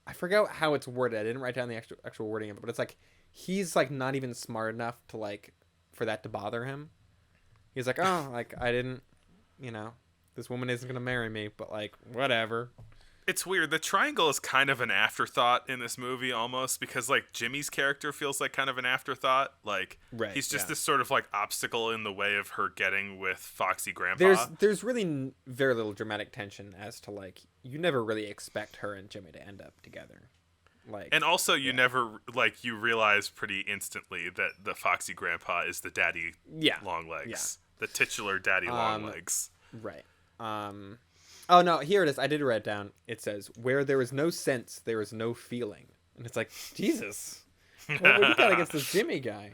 I forget how it's worded. I didn't write down the actual wording of it, but it's like he's like not even smart enough to like for that to bother him. He's like, oh, like I didn't, this woman isn't gonna marry me, but like whatever. It's weird. The triangle is kind of an afterthought in this movie almost, because like Jimmy's character feels like kind of an afterthought. Like he's just this sort of like obstacle in the way of her getting with Foxy Grandpa. There's really very little dramatic tension as to like you never really expect her and Jimmy to end up together. Like, and also you never like you realize pretty instantly that the Foxy Grandpa is the daddy long legs, the titular daddy long legs. Right. Oh no, here it is. I did write it down. It says, "Where there is no sense, there is no feeling," and it's like, Jesus, what do you got against this Jimmy guy?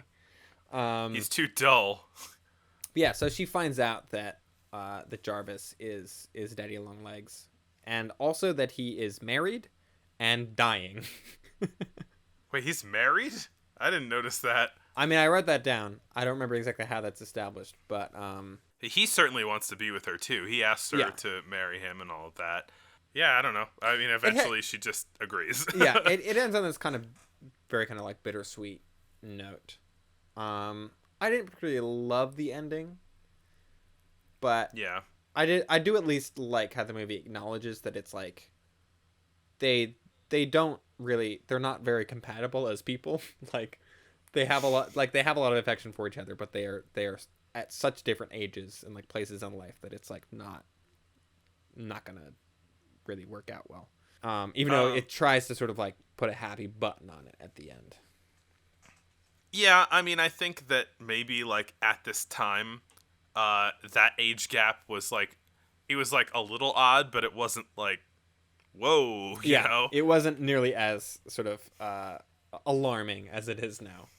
He's too dull. Yeah. So she finds out that that Jarvis is Daddy Longlegs, and also that he is married and dying. Wait, he's married? I didn't notice that. I mean, I wrote that down. I don't remember exactly how that's established, but he certainly wants to be with her too. He asks her to marry him and all of that. Yeah, I don't know. I mean, eventually she just agrees. Yeah, it ends on this kind of very kind of like bittersweet note. I didn't particularly love the ending, but yeah, I do at least like how the movie acknowledges that it's like they don't really, they're not very compatible as people. Like they have a lot of affection for each other, but they are at such different ages and like places in life that it's like not gonna really work out well. Even though it tries to sort of like put a happy button on it at the end. Yeah, I mean, I think that maybe like at this time, that age gap was like, it was like a little odd, but it wasn't like, whoa, you know? It wasn't nearly as sort of alarming as it is now.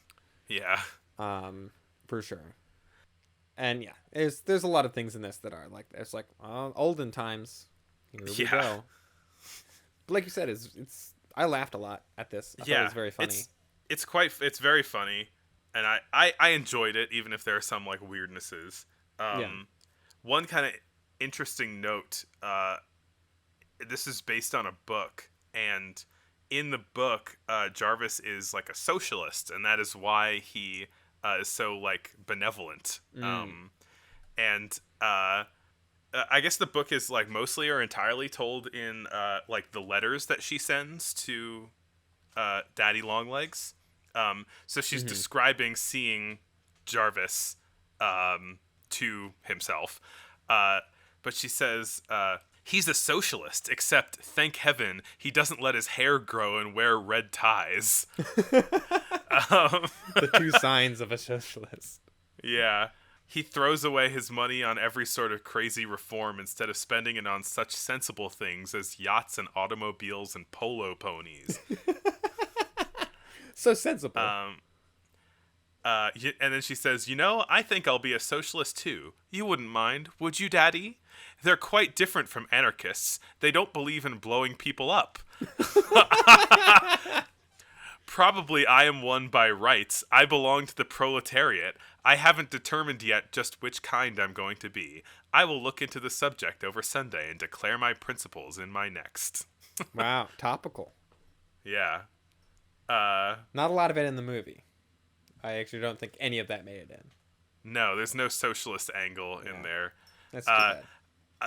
Yeah. For sure. And yeah, there's a lot of things in this that are like, it's like olden times. Here we go. But like you said, it's I laughed a lot at this. I thought it was very funny. It's very funny, and I enjoyed it, even if there are some like weirdnesses. One kind of interesting note. This is based on a book, and in the book, Jarvis is like a socialist, and that is why he is so like benevolent. I guess the book is like mostly or entirely told in like the letters that she sends to Daddy Longlegs. So she's describing seeing Jarvis to himself, but she says he's a socialist, except thank heaven he doesn't let his hair grow and wear red ties. The two signs of a socialist. Yeah. He throws away his money on every sort of crazy reform instead of spending it on such sensible things as yachts and automobiles and polo ponies. So sensible. And then she says, I think I'll be a socialist too. You wouldn't mind, would you, Daddy? They're quite different from anarchists. They don't believe in blowing people up. Probably I am one by rights. I belong to the proletariat. I haven't determined yet just which kind I'm going to be. I will look into the subject over Sunday and declare my principles in my next. Wow, topical. Yeah. Not a lot of it in the movie. I actually don't think any of that made it in. No, there's no socialist angle in there. That's too bad.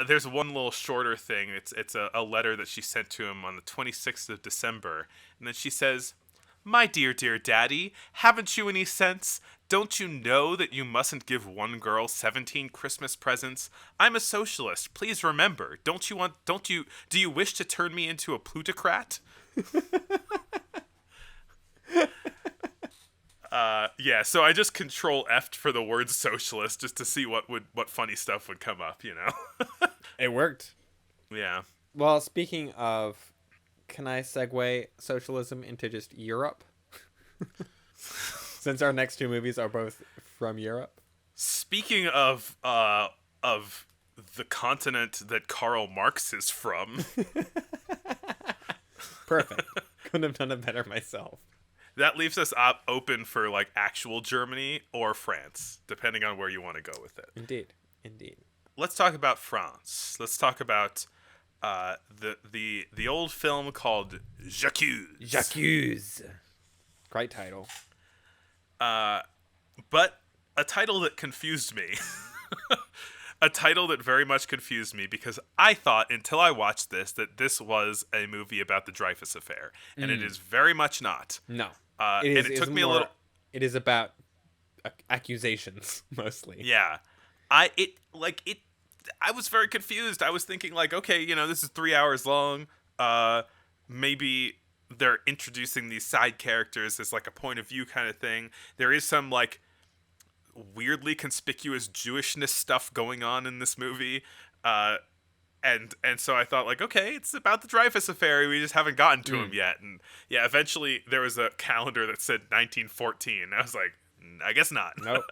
There's one little shorter thing. It's a letter that she sent to him on the 26th of December. And then she says, "My dear, dear Daddy, haven't you any sense? Don't you know that you mustn't give one girl 17 Christmas presents? I'm a socialist. Please remember. Do you wish to turn me into a plutocrat?" Yeah, so I just control F'd for the word socialist just to see what funny stuff would come up, you know? It worked. Yeah. Well, speaking of, can I segue socialism into just Europe? Since our next two movies are both from Europe. Speaking of the continent that Karl Marx is from, Perfect. Couldn't have done it better myself. that leaves us open for like actual Germany or France, depending on where you want to go with it. Indeed. Indeed. Let's talk about France. Let's talk about the old film called J'accuse. J'accuse. Great title. But a title that confused me. A title that very much confused me because I thought until I watched this that this was a movie about the Dreyfus Affair, and it is very much not. No. It took me a little. It is about accusations mostly. Yeah, I was very confused. I was thinking like, okay, this is 3 hours long. Maybe they're introducing these side characters as like a point of view kind of thing. There is some like weirdly conspicuous Jewishness stuff going on in this movie, and so I thought like, okay, it's about the Dreyfus Affair. We just haven't gotten to him yet. And yeah, eventually there was a calendar that said 1914. I was like, I guess not. Nope.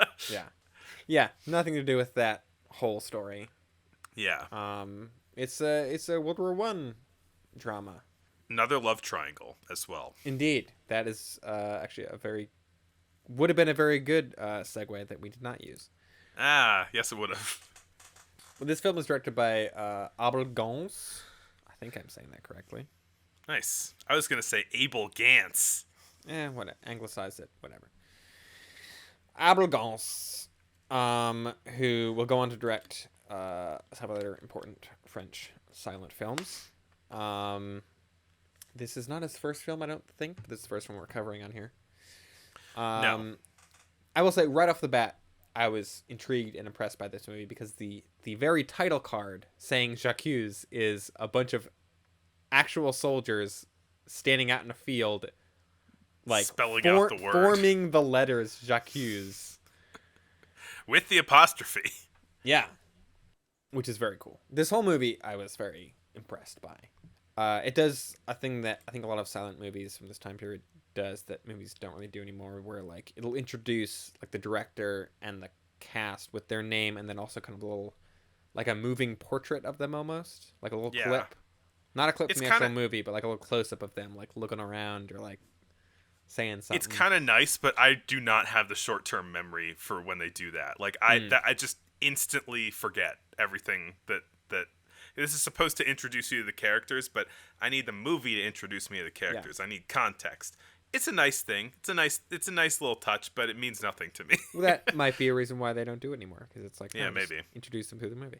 Yeah, nothing to do with that whole story. Yeah. It's a World War I drama. Another love triangle as well. Indeed, that is actually would have been a very good segue that we did not use. Yes, it would have. Well, this film was directed by Abel Gance. I think I'm saying that correctly. Nice. I was gonna say Abel Gance. What anglicized it, whatever. Abel Gance, who will go on to direct some other important French silent films. This is not his first film, I don't think. But this is the first one we're covering on here. No. I will say right off the bat, I was intrigued and impressed by this movie because the very title card saying J'accuse is a bunch of actual soldiers standing out in a field, like spelling out the word, forming the letters J'accuse with the apostrophe. Yeah, which is very cool. This whole movie I was very impressed by. It does a thing that I think a lot of silent movies from this time period does that movies don't really do anymore, where like it'll introduce like the director and the cast with their name and then also kind of a little like a moving portrait of them, almost like a little clip, not a clip from the actual movie, but like a little close-up of them like looking around or like saying something. It's kind of nice, but I do not have the short-term memory for when they do that. Like I just instantly forget everything that this is supposed to introduce you to the characters, but I need the movie to introduce me to the characters. Yeah. I need context. It's a nice thing. It's a nice little touch, but it means nothing to me. Well, that might be a reason why they don't do it anymore, because it's like, maybe introduce them to the movie.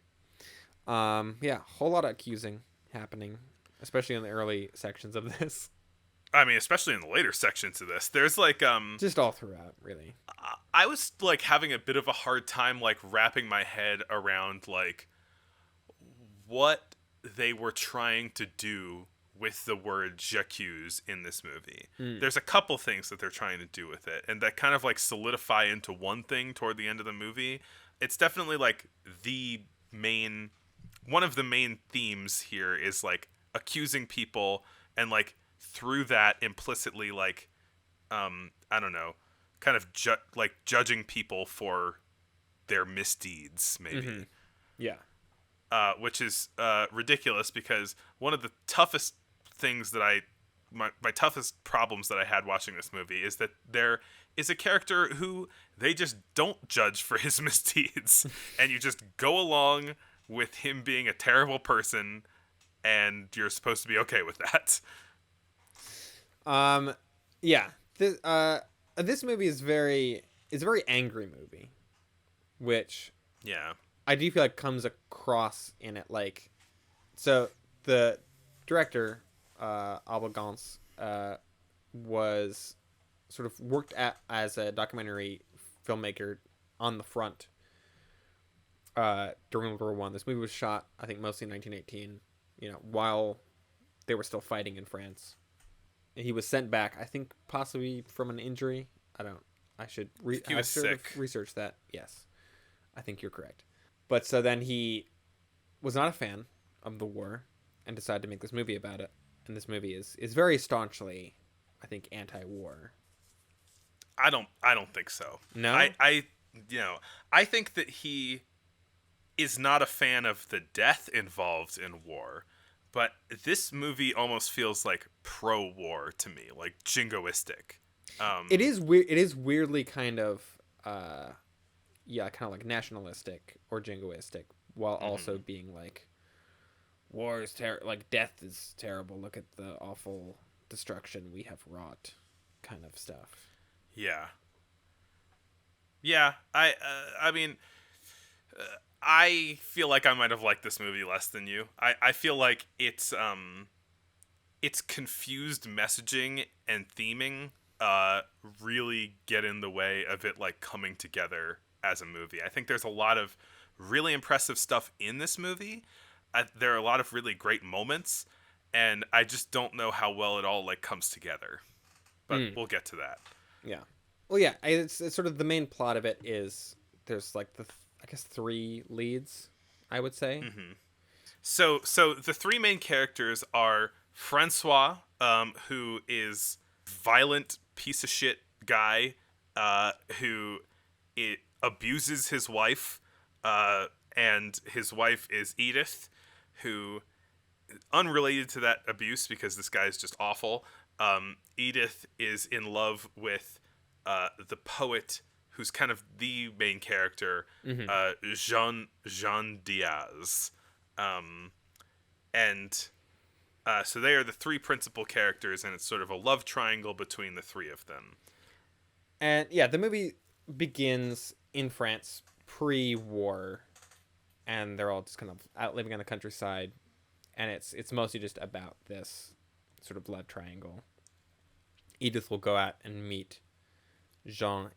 Whole lot of accusing happening, especially in the early sections of this. I mean, especially in the later sections of this. There's like just all throughout, really. I was like having a bit of a hard time like wrapping my head around like what they were trying to do with the word j'accuse in this movie. There's a couple things that they're trying to do with it, and that kind of like solidify into one thing toward the end of the movie. It's definitely like one of the main themes here is like accusing people, and like through that implicitly like I don't know, kind of judging people for their misdeeds, maybe. Mm-hmm. Yeah. Which is ridiculous, because one of the toughest things that my toughest problems that I had watching this movie is that there is a character who they just don't judge for his misdeeds, and you just go along with him being a terrible person, and you're supposed to be okay with that. This movie is a very angry movie, which I do feel like comes across in it. Like, so the director, Abel Gance, was sort of worked as a documentary filmmaker on the front during World War One. This movie was shot, I think, mostly in 1918. While they were still fighting in France. He was sent back, I think, possibly from an injury. I should He was sick. research that. Yes, I think you're correct. But so then he was not a fan of the war and decided to make this movie about it. And this movie is very staunchly, I think, anti-war. I don't think so. No? I think that he is not a fan of the death involved in war, but this movie almost feels like pro-war to me, like jingoistic. It is weird. It is weirdly kind of, kind of like nationalistic or jingoistic, while also being like, war is like death is terrible. Look at the awful destruction we have wrought, kind of stuff. Yeah. Yeah. I mean, I feel like I might have liked this movie less than you. I feel like it's confused messaging and theming really get in the way of it like coming together as a movie. I think there's a lot of really impressive stuff in this movie. There are a lot of really great moments, and I just don't know how well it all like comes together. But we'll get to that. Yeah. Well, yeah. It's sort of the main plot of it is there's like I guess 3 leads, I would say. Mm-hmm. So the 3 main characters are Francois, who is violent piece of shit guy, who abuses his wife, and his wife is Edith, who, unrelated to that abuse because this guy is just awful, Edith is in love with the poet who's kind of the main character, Jean Diaz. So they are the 3 principal characters, and it's sort of a love triangle between the 3 of them. And yeah, the movie begins in France pre-war, and they're all just kind of out living on the countryside, and it's mostly just about this sort of love triangle. Edith will go out and meet Jean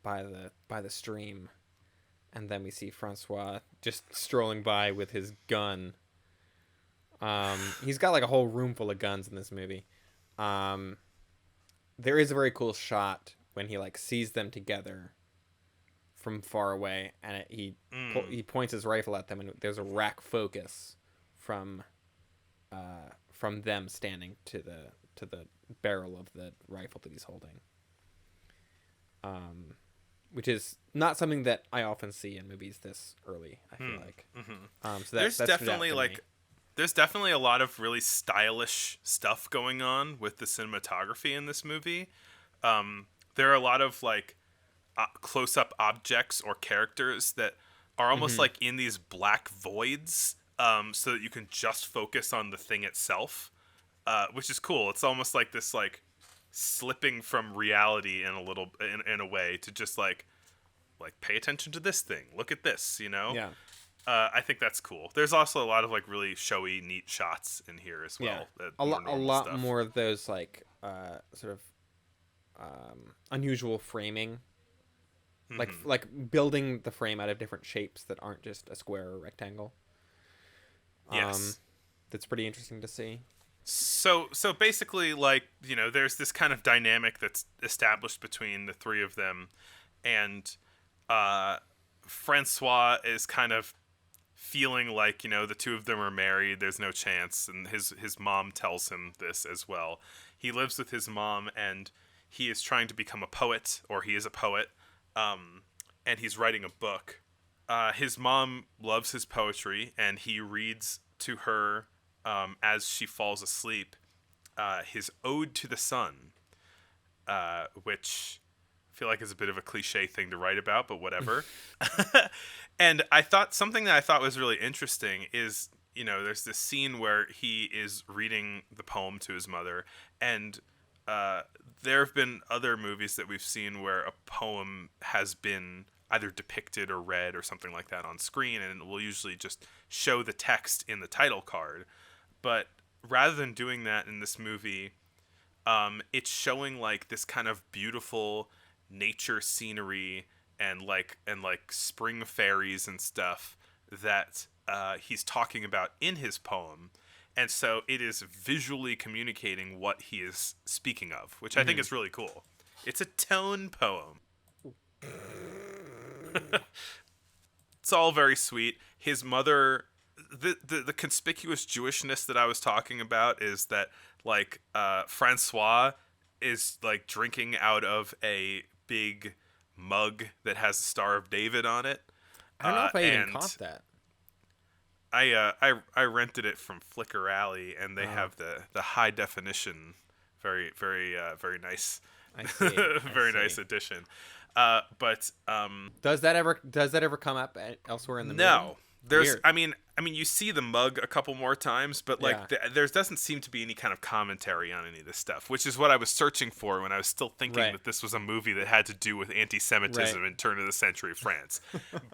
by the stream, and then we see Francois just strolling by with his gun. He's got like a whole room full of guns in this movie. There is a very cool shot when he like sees them together from far away, and he points his rifle at them, and there's a rack focus from them standing to the barrel of the rifle that he's holding. Which is not something that I often see in movies this early, I feel like. So that's there's definitely a lot of really stylish stuff going on with the cinematography in this movie. There are a lot of like close-up objects or characters that are almost like in these black voids, so that you can just focus on the thing itself, which is cool. It's almost like this like slipping from reality in a way to just like pay attention to this thing. Look at this, Yeah. I think that's cool. There's also a lot of like really showy, neat shots in here as well. Yeah. A lot more of those like sort of unusual framing, like building the frame out of different shapes that aren't just a square or rectangle. Yes, that's pretty interesting to see. So basically, like, there's this kind of dynamic that's established between the 3 of them, and Francois is kind of feeling like, the 2 of them are married, there's no chance, and his mom tells him this as well. He lives with his mom, and he is trying to become a poet, or he is a poet, and he's writing a book. His mom loves his poetry, and he reads to her, as she falls asleep, his Ode to the Sun, which I feel like is a bit of a cliche thing to write about, but whatever. And something that I thought was really interesting is, there's this scene where he is reading the poem to his mother, and there have been other movies that we've seen where a poem has been either depicted or read or something like that on screen, and it will usually just show the text in the title card. But rather than doing that in this movie, it's showing like this kind of beautiful nature scenery and like spring fairies and stuff that he's talking about in his poem. And so it is visually communicating what he is speaking of, which I think is really cool. It's a tone poem. It's all very sweet. His mother, the conspicuous Jewishness that I was talking about is that like Francois is like drinking out of a big mug that has a Star of David on it. I don't know if I even and caught that. I rented it from Flickr Alley, and they have the high definition, very nice, I see. very nice edition. But does that ever come up elsewhere in the movie? no, there's Weird. I mean you see the mug a couple more times, but like Yeah. there doesn't seem to be any kind of commentary on any of this stuff, which is what I was searching for when I was still thinking Right. that this was a movie that had to do with anti-Semitism Right. in turn of the century France.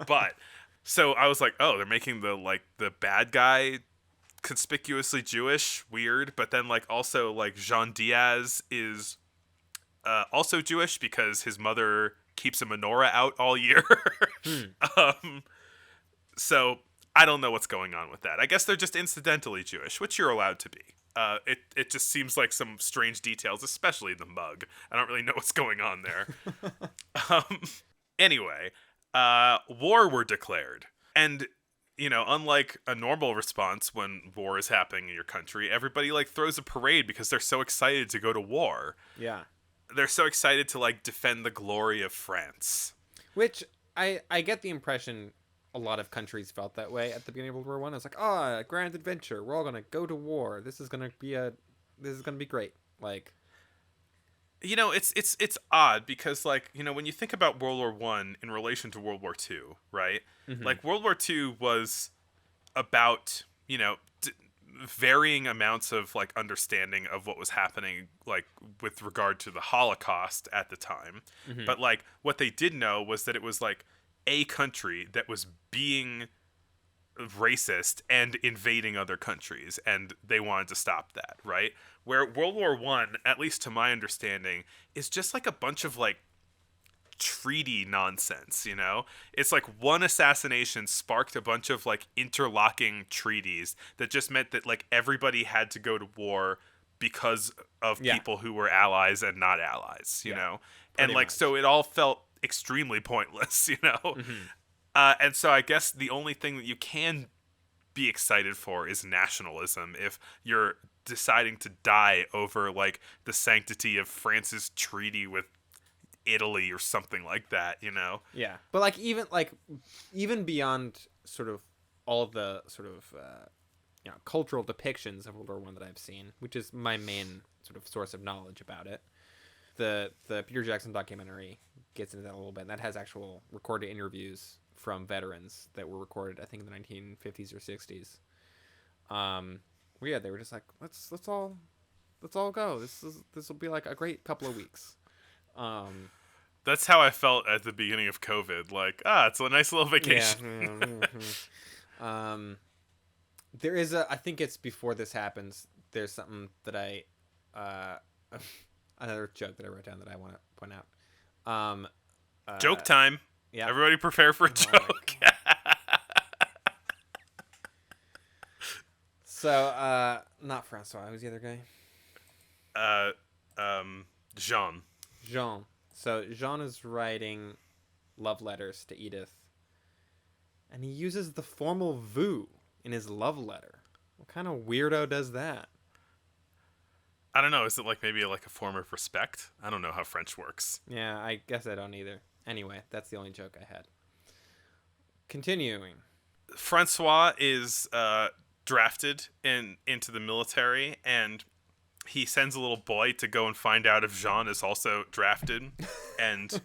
But so I was like, oh, they're making the bad guy conspicuously Jewish, weird, but then like also like Jean Diaz is also Jewish because his mother keeps a menorah out all year. So I don't know what's going on with that. I guess they're just incidentally Jewish, which you're allowed to be. It just seems like some strange details, especially the mug. I don't really know what's going on there. Anyway, war were declared. And, you know, unlike a normal response when war is happening in your country, everybody, like, throws a parade because they're so excited to go to war. Yeah. They're so excited to, like, defend the glory of France. Which I get the impression a lot of countries felt that way at the beginning of World War One. It's like, oh, a grand adventure. We're all gonna go to war. This is gonna be great. Like, You know, it's odd because, like, you know, when you think about World War One in relation to World War Two, right? Mhm. Like, World War Two was about, you know, varying amounts of like understanding of what was happening, like with regard to the Holocaust at the time. Mhm. But like, what they did know was that it was like a country that was being racist and invading other countries, and they wanted to stop that, right? Where World War One, at least to my understanding, is just like a bunch of like treaty nonsense, you know? It's like one assassination sparked a bunch of like interlocking treaties that just meant that like everybody had to go to war because of Yeah. people who were allies and not allies, you Yeah, know? pretty And like, much. so it all felt extremely pointless, you know? Mhm. And so I guess the only thing that you can be excited for is nationalism if you're deciding to die over like the sanctity of France's treaty with Italy or something like that, you know? Yeah, but like even beyond sort of all of the sort of cultural depictions of World War One that I've seen, which is my main sort of source of knowledge about it, the Peter Jackson documentary gets into that a little bit. And that has actual recorded interviews from veterans that were recorded, I think, in the 1950s or 60s. Well, yeah, they were just like, let's all go. This will be like a great couple of weeks. That's how I felt at the beginning of COVID. Like, it's a nice little vacation. Yeah. There is I think it's before this happens. There's something that another joke that I wrote down that I want to point out. Joke time. Yeah. Everybody prepare for a Oh my joke. So, not Francois. Who's the other guy? Jean. Jean. So Jean is writing love letters to Edith, and he uses the formal vous in his love letter. What kind of weirdo does that? I don't know. Is it like maybe like a form of respect? I don't know how French works. Yeah, I guess I don't either. Anyway, that's the only joke I had. Continuing. Francois is drafted into the military, and he sends a little boy to go and find out if Jean is also drafted, and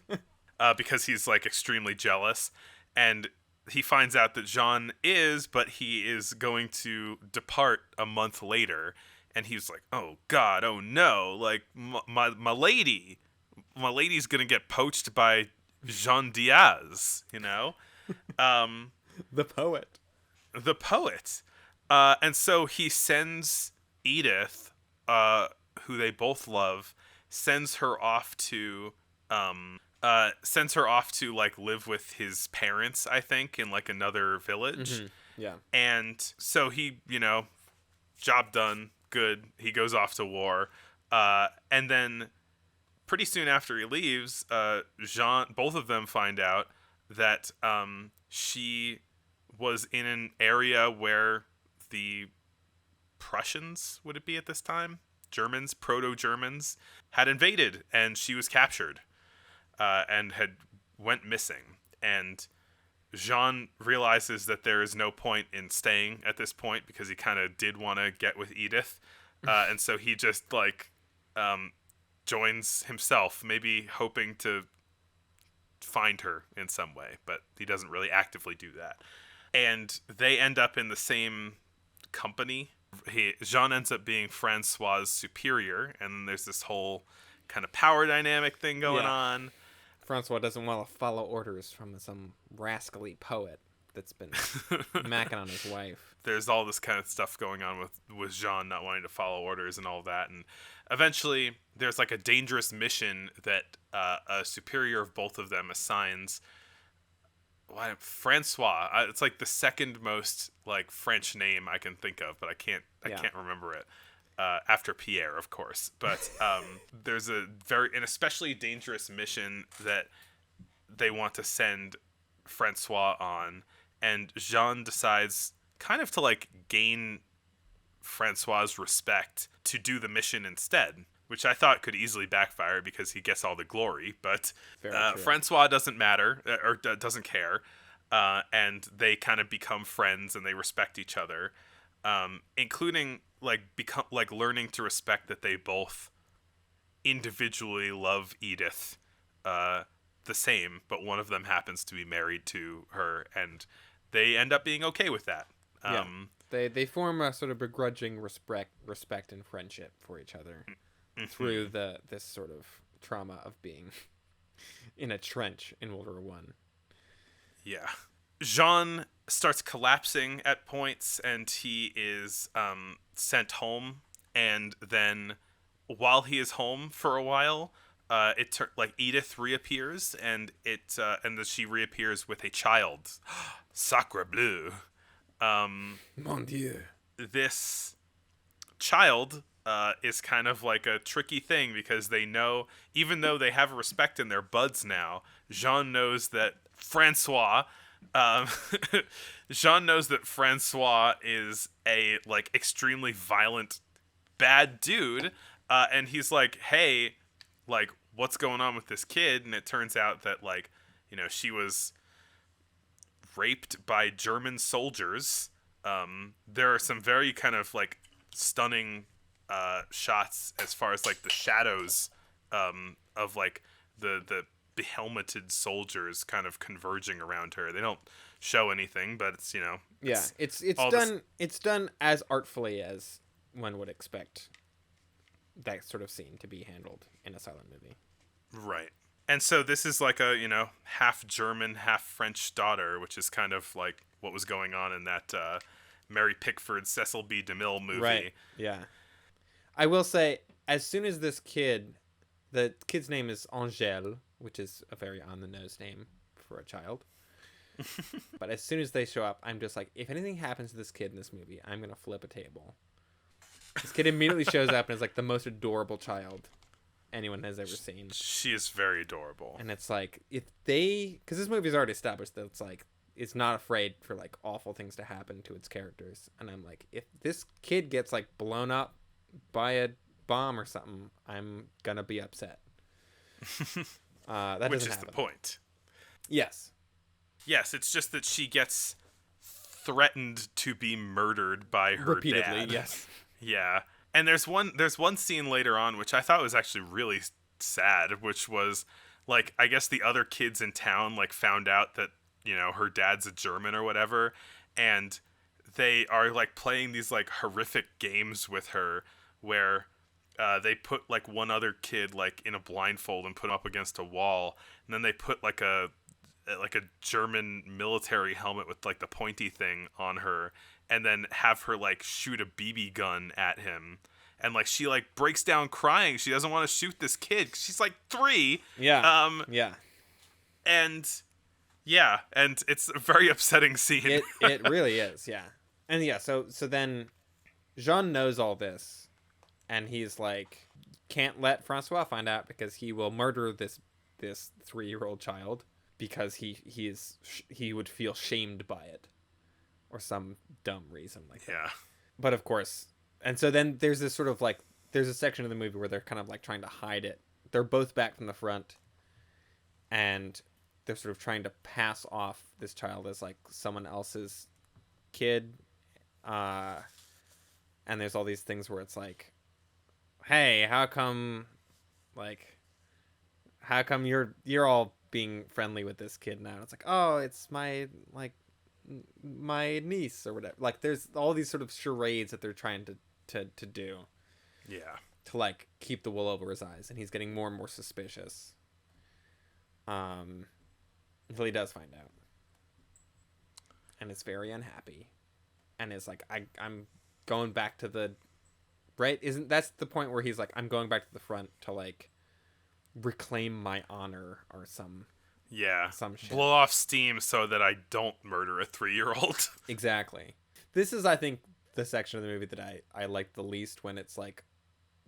because he's like extremely jealous, and he finds out that Jean is, but he is going to depart a month later, and he's like, oh God, oh no, like my lady's gonna get poached by Jean Diaz, you know. The poet. The poet. And so he sends Edith, who they both love, sends her off to like live with his parents, I think, in like another village. Mm-hmm. Yeah. And so he, you know, job done, good. He goes off to war. And then pretty soon after he leaves, both of them find out that she was in an area where the Prussians, would it be at this time? Germans, Proto-Germans, had invaded, and she was captured and had went missing. And Jean realizes that there is no point in staying at this point because he kind of did want to get with Edith. And so he just, like, joins himself, maybe hoping to find her in some way, but he doesn't really actively do that. And they end up in the same company. Jean ends up being Francois' superior, and there's this whole kind of power dynamic thing going on. Francois doesn't want to follow orders from some rascally poet that's been macking on his wife. There's all this kind of stuff going on with Jean not wanting to follow orders and all that, and eventually there's like a dangerous mission that a superior of both of them assigns. Francois. It's like the second most like French name I can think of, but I can't remember it. After Pierre, of course. But there's an especially dangerous mission that they want to send Francois on, and Jean decides kind of to like gain Francois' respect to do the mission instead, which I thought could easily backfire because he gets all the glory, but Francois doesn't matter or doesn't care, and they kind of become friends and they respect each other, including learning to respect that they both individually love Edith the same, but one of them happens to be married to her, and they end up being okay with that. They form a sort of begrudging respect and friendship for each other through this sort of trauma of being in a trench in World War One. Yeah. Jean starts collapsing at points, and he is sent home. And then, while he is home for a while, Edith reappears, and she reappears with a child. Sacre bleu. Mon Dieu. This child is kind of like a tricky thing because they know, even though they have respect and they're buds now, Jean knows that Francois is a like extremely violent, bad dude, and he's like, hey, like, what's going on with this kid? And it turns out that, like, you know, she was raped by German soldiers. There are some very kind of like stunning shots as far as like the shadows of like the behelmeted soldiers kind of converging around her. They don't show anything, but it's, you know, it's done as artfully as one would expect that sort of scene to be handled in a silent movie. Right. And so this is like a, you know, half German, half French daughter, which is kind of like what was going on in that Mary Pickford, Cecil B. DeMille movie. Right, yeah. I will say, as soon as the kid's name is Angèle, which is a very on-the-nose name for a child. But as soon as they show up, I'm just like, if anything happens to this kid in this movie, I'm going to flip a table. This kid immediately shows up and is like the most adorable child anyone has ever seen. She is very adorable. And it's like, because this movie's already established that it's like, it's not afraid for like awful things to happen to its characters. And I'm like, if this kid gets like blown up by a bomb or something, I'm going to be upset. That which is happen. the point. Yes, it's just that she gets threatened to be murdered by her repeatedly. dad. Yes. Yeah. And there's one scene later on which I thought was actually really sad, which was like, I guess the other kids in town like found out that, you know, her dad's a German or whatever, and they are like playing these like horrific games with her where they put like one other kid like in a blindfold and put him up against a wall, and then they put like a German military helmet with like the pointy thing on her, and then have her like shoot a BB gun at him, and like she like breaks down crying. She doesn't want to shoot this kid 'cause she's like 3. Yeah. And it's a very upsetting scene. It really is. Yeah. And yeah, so then Jean knows all this, and he's like, can't let Francois find out because he will murder this 3-year-old child. because he would feel shamed by it, or some dumb reason like that. Yeah. But of course, and so then there's this sort of like, there's a section of the movie where they're kind of like trying to hide it. They're both back from the front, and they're sort of trying to pass off this child as like someone else's kid. And there's all these things where it's like, hey, how come you're all being friendly with this kid now? And it's like, oh, it's my niece or whatever. Like, there's all these sort of charades that they're trying to do. Yeah. To like keep the wool over his eyes, and he's getting more and more suspicious. Until he does find out, and is very unhappy, and is like, I'm going back to the right. Isn't that's the point where he's like, I'm going back to the front to like reclaim my honor or some shit. Blow off steam so that I don't murder a 3-year-old. Exactly. This is, I think, the section of the movie that I like the least, when it's like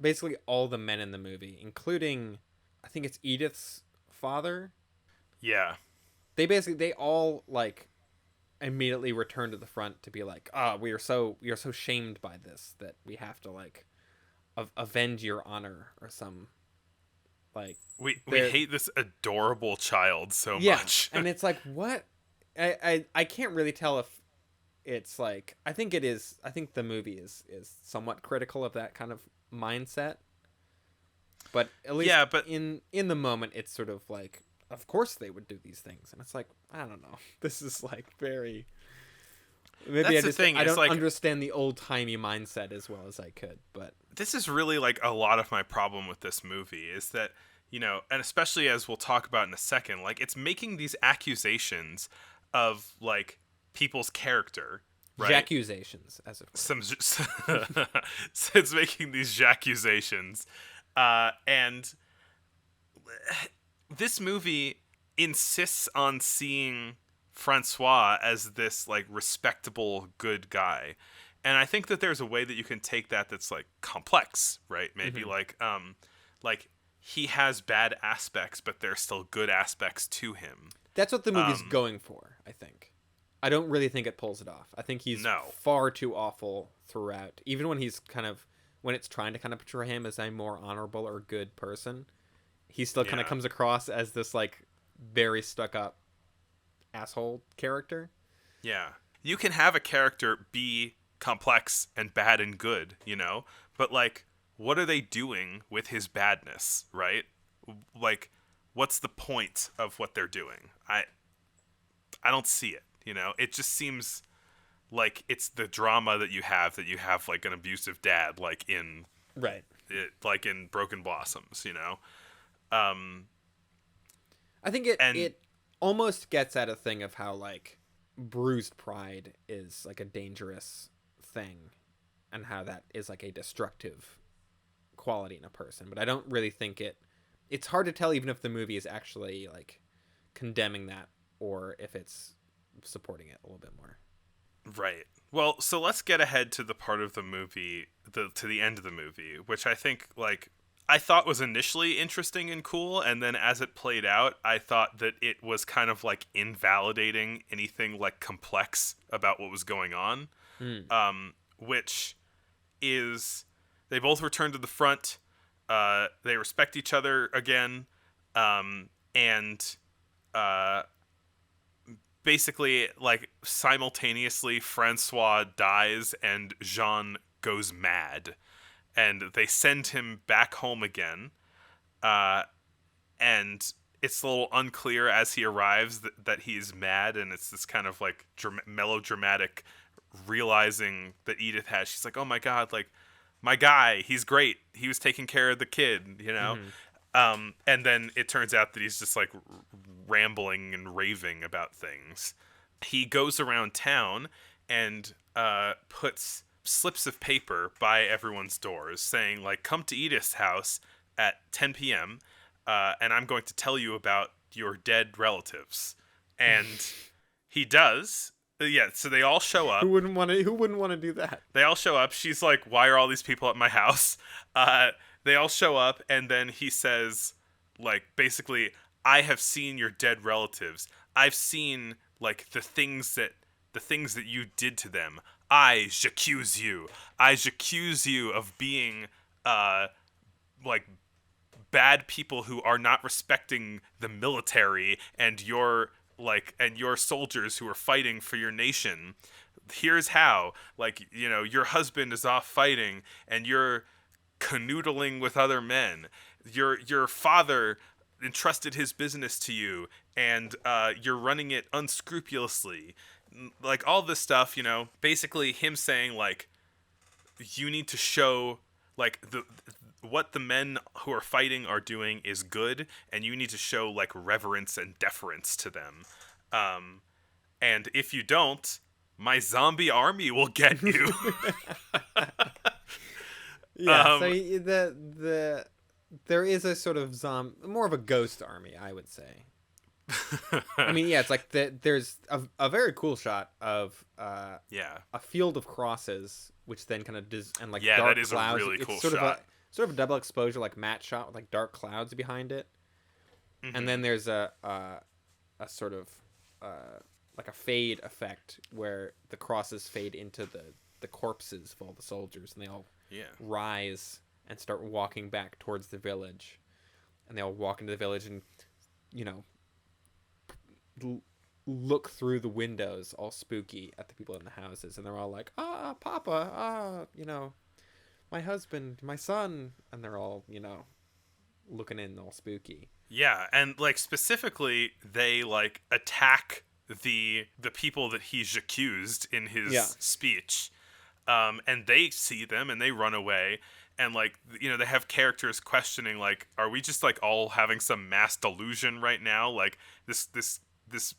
basically all the men in the movie, including, I think it's Edith's father. Yeah. They all like immediately return to the front to be like, we are so shamed by this that we have to like avenge your honor or some like. We hate this adorable child so much. And it's like, what? I can't really tell if it's like, I think the movie is somewhat critical of that kind of mindset, but at least in the moment it's sort of like, of course they would do these things, and it's like, I don't know, this is like very, maybe I don't understand the old-timey mindset as well as I could, but this is really like a lot of my problem with this movie is that, you know, and especially as we'll talk about in a second, like, it's making these accusations of like people's character, right? Accusations, as it were. So it's making these accusations, and this movie insists on seeing Francois as this like respectable good guy, and I think that there's a way that you can take that that's like complex, right? Maybe like he has bad aspects, but there's still good aspects to him. That's what the movie's going for, I think. I don't really think it pulls it off. I think he's far too awful throughout, even when he's when it's trying to kind of portray him as a more honorable or good person. He still kind of comes across as this like very stuck up asshole character. Yeah. You can have a character be complex and bad and good, you know? But like, what are they doing with his badness, right? Like, what's the point of what they're doing? I don't see it, you know? It just seems like it's the drama that you have like an abusive dad, like in like in Broken Blossoms, you know? I think it almost gets at a thing of how like bruised pride is like a dangerous thing, and how that is like a destructive quality in a person. But I don't really think it's hard to tell even if the movie is actually like condemning that or if it's supporting it a little bit more. Right. Well, so let's get ahead to the part of the movie, to the end of the movie, which I think like I thought was initially interesting and cool, and then as it played out, I thought that it was kind of like invalidating anything like complex about what was going on. Which is, they both return to the front, they respect each other again, and basically, like, simultaneously, Francois dies and Jean goes mad. And they send him back home again. And it's a little unclear as he arrives that he's mad. And it's this kind of, like, melodramatic realizing that Edith has. She's like, oh, my God, like, my guy, he's great. He was taking care of the kid, you know? And then it turns out that he's just, like, rambling and raving about things. He goes around town and puts slips of paper by everyone's doors saying, like, come to Edith's house at 10 p.m. And I'm going to tell you about your dead relatives. And he does. Yeah, so they all show up. Who wouldn't want to do that? They all show up. She's like, why are all these people at my house? They all show up, and then he says, like, basically, I have seen your dead relatives. I've seen like the things that you did to them. J'accuse you. J'accuse you of being like bad people who are not respecting the military and your soldiers who are fighting for your nation. Here's how. Like, you know, your husband is off fighting and you're canoodling with other men. Your father entrusted his business to you and you're running it unscrupulously. Like, all this stuff, you know, basically him saying like, you need to show like what the men who are fighting are doing is good, and you need to show like reverence and deference to them. And if you don't, my zombie army will get you. Yeah, so there is a sort of more of a ghost army, I would say. I mean, yeah, it's like there's a very cool shot of a field of crosses, which then kind of and like dark that is clouds. a really cool sort shot. Sort of a double exposure, like matte shot with like dark clouds behind it, and then there's a sort of like a fade effect where the crosses fade into the corpses of all the soldiers, and they all rise and start walking back towards the village, and they all walk into the village and, you know, look through the windows all spooky at the people in the houses, and they're all like, Papa, you know, my husband, my son, and they're all, you know, looking in all spooky. Yeah, and like specifically they like attack the people that he's accused in his speech. And they see them and they run away, and like, you know, they have characters questioning like, are we just like all having some mass delusion right now? Like this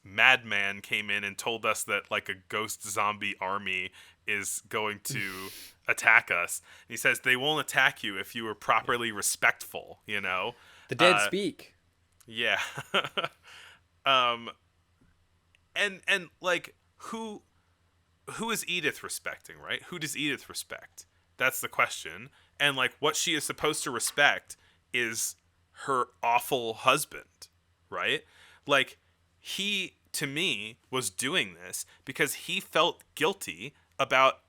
madman came in and told us that like a ghost zombie army is going to attack us. And he says they won't attack you if you were properly respectful, you know? The dead speak. Yeah. And like, who is Edith respecting, right? Who does Edith respect? That's the question. And like, what she is supposed to respect is her awful husband, right? Like, he, to me, was doing this because he felt guilty about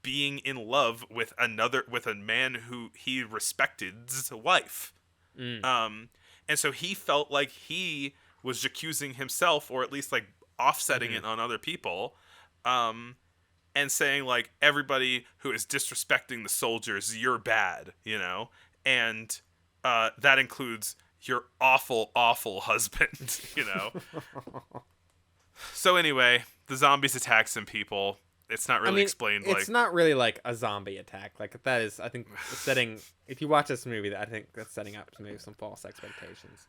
being in love with a man who he respected's wife. And so he felt like he was accusing himself, or at least like offsetting it on other people, and saying like, everybody who is disrespecting the soldiers, you're bad, you know? And that includes your awful, awful husband, you know? So anyway, the zombies attack some people. It's not really explained. It's not really like a zombie attack. Like, that is, I think, setting. If you watch this movie, I think that's setting up to maybe some false expectations.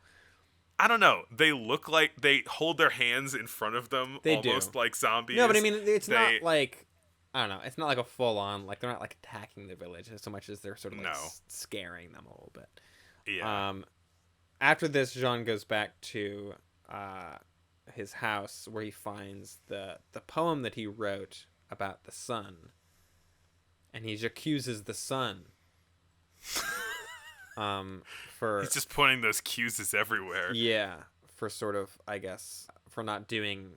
I don't know. They look like they hold their hands in front of them, almost like zombies. No, but I mean, it's not like, I don't know. It's not like a full on, like, they're not like attacking the village so much as they're sort of like scaring them a little bit. Yeah. After this, Jean goes back to his house where he finds the poem that he wrote about the sun, and he accuses the sun for he's just pointing those cues everywhere. Yeah, for sort of, I guess, for not doing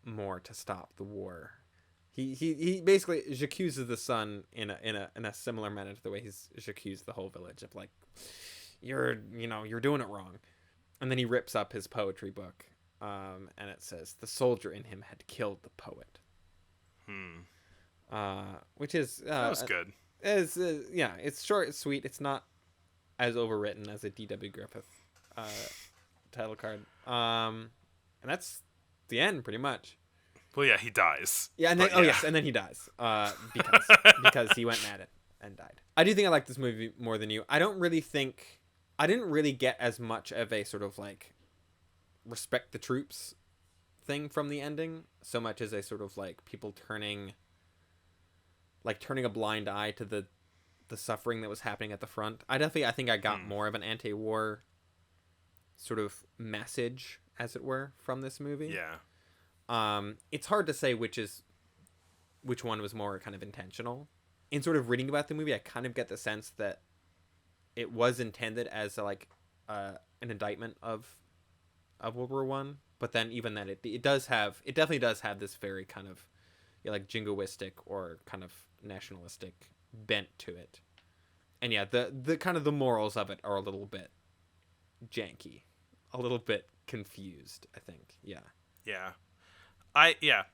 more to stop the war. He basically accuses the sun in a similar manner to the way he's accused the whole village of like, you're doing it wrong. And then he rips up his poetry book, and it says the soldier in him had killed the poet. Which is that was good. It's short, it's sweet. It's not as overwritten as a D.W. Griffith title card. And that's the end, pretty much. Well, yeah, he dies. Yeah, and then, and then he dies because he went mad and died. I do think I like this movie more than you. I didn't really get as much of a sort of like respect the troops thing from the ending, so much as a sort of like people turning a blind eye to the suffering that was happening at the front. I think I got more of an anti-war sort of message, as it were, from this movie. Yeah. It's hard to say which one was more kind of intentional. In sort of reading about the movie, I kind of get the sense that it was intended as like an indictment of of World War One. But then even then, it definitely does have this very kind of like jingoistic or kind of nationalistic bent to it. And yeah, the kind of the morals of it are a little bit janky, a little bit confused, I think. Yeah.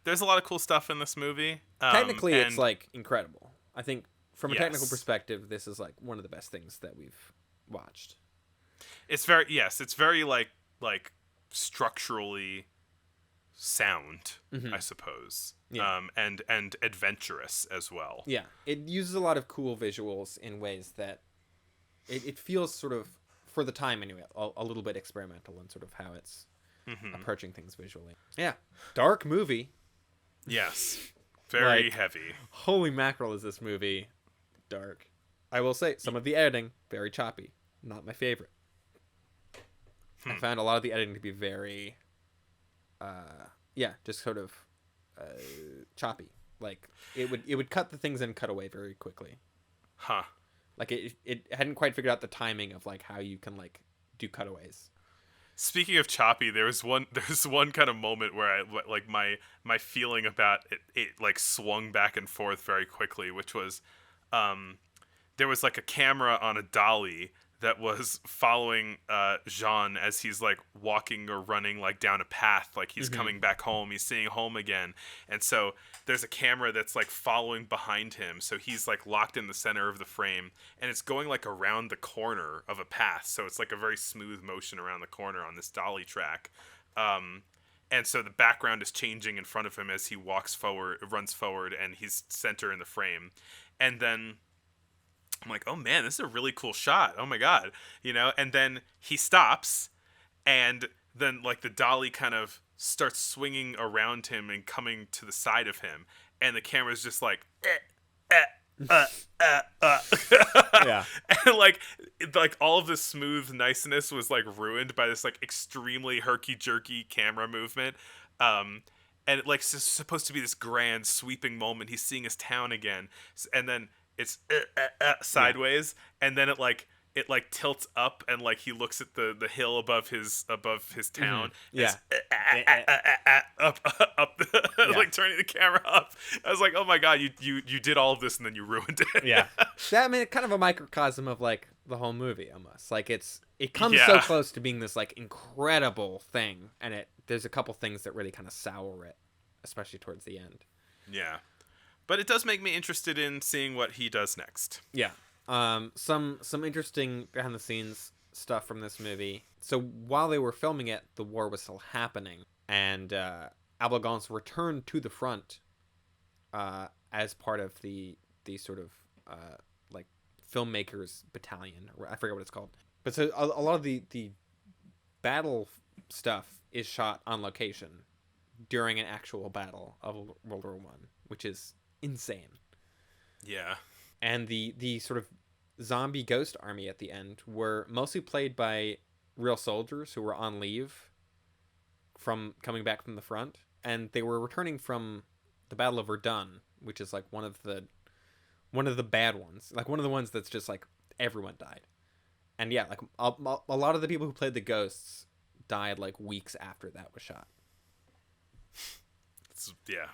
There's a lot of cool stuff in this movie. Technically, it's like incredible. I think from a Yes. technical perspective, this is like one of the best things that we've watched. It's very like structurally sound, I suppose. Yeah. And adventurous as well. Yeah, it uses a lot of cool visuals in ways that it feels sort of, for the time anyway, a little bit experimental in sort of how it's approaching things visually. Yeah, dark movie. Yes, very Like, heavy. Holy mackerel, is this movie dark. I will say, some of the editing, very choppy. Not my favorite. I found a lot of the editing to be very, just sort of choppy. Like, it would cut the things and cut away very quickly. Huh. Like, it hadn't quite figured out the timing of, like, how you can, like, do cutaways. Speaking of choppy, there's one kind of moment where I like my feeling about it like swung back and forth very quickly, which was there was like a camera on a dolly that was following Jean as he's like walking or running like down a path, like he's coming back home, he's seeing home again. And so there's a camera that's like following behind him, so he's like locked in the center of the frame, and it's going like around the corner of a path, so it's like a very smooth motion around the corner on this dolly track. And so the background is changing in front of him as he runs forward, and he's center in the frame. And then I'm like, oh man, this is a really cool shot. Oh my God. And then he stops, and then like the dolly kind of starts swinging around him and coming to the side of him. And the camera's just like, Yeah. And like all of this smooth niceness was like ruined by this like extremely herky-jerky camera movement. And it like it's supposed to be this grand sweeping moment. He's seeing his town again. And then it's sideways, and then it tilts up, and like he looks at the hill above his town. Yeah. Up, like turning the camera up. I was like, oh my God, you did all of this and then you ruined it. Yeah. That, I mean, kind of a microcosm of like the whole movie almost. Like it comes so close to being this like incredible thing, and there's a couple things that really kind of sour it, especially towards the end. Yeah. But it does make me interested in seeing what he does next. Yeah. Some interesting behind the scenes stuff from this movie. So while they were filming it, the war was still happening, and Abel Gance returned to the front as part of the sort of like filmmakers battalion, or I forget what it's called. But so a lot of the battle stuff is shot on location during an actual battle of World War One, which is insane. Yeah. And the sort of zombie ghost army at the end were mostly played by real soldiers who were on leave from coming back from the front, and they were returning from the Battle of Verdun, which is like one of the bad ones, like one of the ones that's just like everyone died. And yeah, like a lot of the people who played the ghosts died like weeks after that was shot.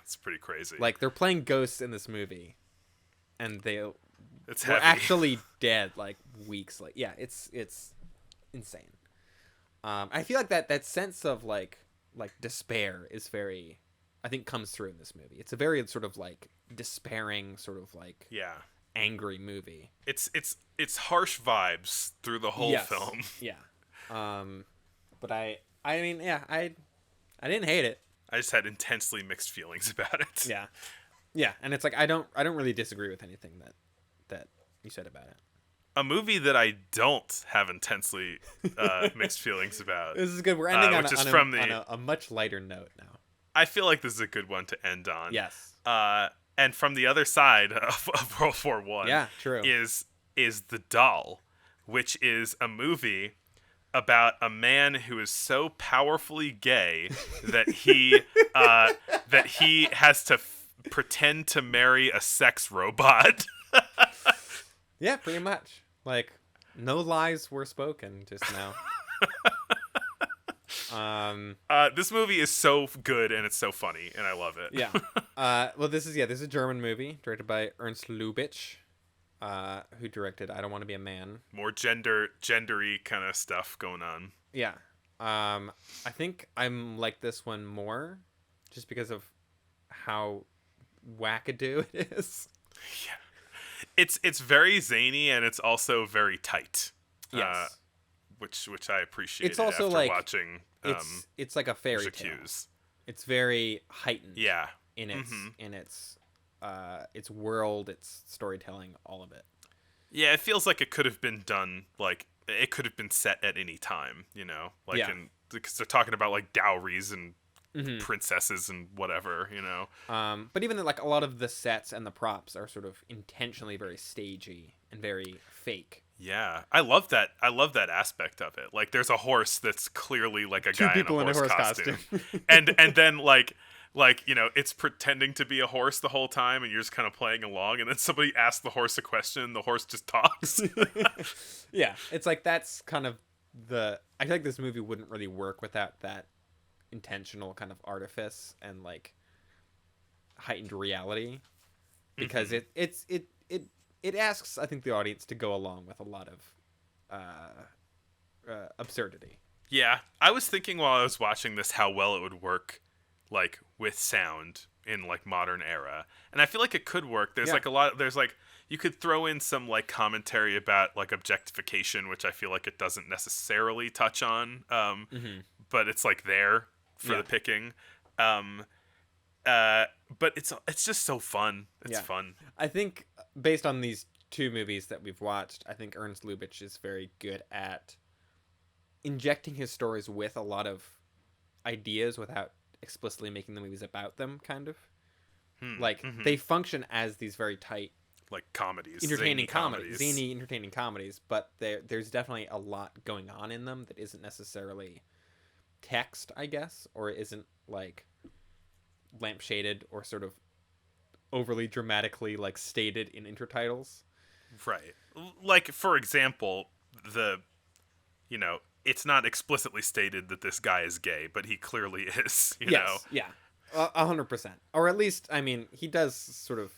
It's pretty crazy. Like, they're playing ghosts in this movie, and it's were heavy. actually dead like weeks. Like, yeah, it's insane. I feel like that sense of like despair is very, I think, comes through in this movie. It's a very sort of like despairing, sort of like angry movie. It's harsh vibes through the whole film. Yeah. But I mean, yeah, I didn't hate it. I just had intensely mixed feelings about it. Yeah. Yeah, and it's like I don't really disagree with anything that you said about it. A movie that I don't have intensely mixed feelings about. This is good. We're ending on a much lighter note now. I feel like this is a good one to end on. Yes. And from the other side of World War One, true. is The Doll, which is a movie about a man who is so powerfully gay that he has to pretend to marry a sex robot. Yeah, pretty much. Like, no lies were spoken just now. This movie is so good and it's so funny and I love it. Yeah. Well, this is a German movie directed by Ernst Lubitsch, who directed I Don't Want to Be a Man. More gendery kind of stuff going on. Yeah. I think I'm like this one more just because of how wackadoo it is. Yeah. It's very zany and it's also very tight. Yes. Which I appreciate. It's also after like watching. It's like a fairy tale. It's very heightened. Yeah. In its its world, its storytelling, all of it. Yeah, it feels like it could have been done like it could have been set at any time, you know, like because they're talking about like dowries and princesses and whatever, you know. But even like a lot of the sets and the props are sort of intentionally very stagey and very fake. Yeah, I love that aspect of it. Like, there's a horse that's clearly like a Two guy people in a horse costume. and then like you know, it's pretending to be a horse the whole time, and you're just kind of playing along. And then somebody asks the horse a question, the horse just talks. Yeah, it's like that's kind of I feel like this movie wouldn't really work without that intentional kind of artifice and like heightened reality, because it asks, I think, the audience to go along with a lot of absurdity. Yeah, I was thinking while I was watching this how well it would work, like with sound in like modern era, and I feel like it could work. There's like a lot. There's like you could throw in some like commentary about like objectification, which I feel like it doesn't necessarily touch on, but it's like there for the picking. But it's just so fun. It's fun. I think based on these two movies that we've watched, I think Ernst Lubitsch is very good at injecting his stories with a lot of ideas without explicitly making the movies about them, kind of. They function as these very tight, like comedies, zany entertaining comedies, but there's definitely a lot going on in them that isn't necessarily text, I guess, or isn't like lampshaded or sort of overly dramatically like stated in intertitles. Right. Like, for example, it's not explicitly stated that this guy is gay, but he clearly is, you know? Yeah. 100%. Or at least, I mean, he does sort of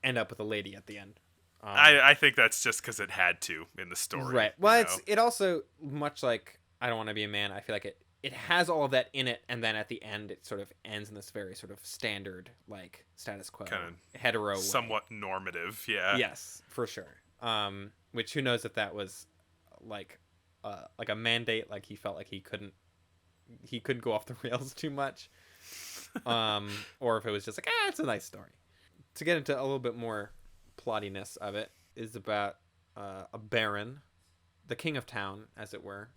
end up with a lady at the end. I think that's just because it had to in the story. Right. Well, it also, much like I Don't Want to Be a Man, I feel like it has all of that in it, and then at the end it sort of ends in this very sort of standard, like, status quo, kind of hetero somewhat way. Normative, yeah. Yes, for sure. Which, who knows if that was like a mandate, like he felt like he couldn't go off the rails too much, or if it was just like, it's a nice story. To get into a little bit more plottiness of it, is about a baron, the king of town, as it were,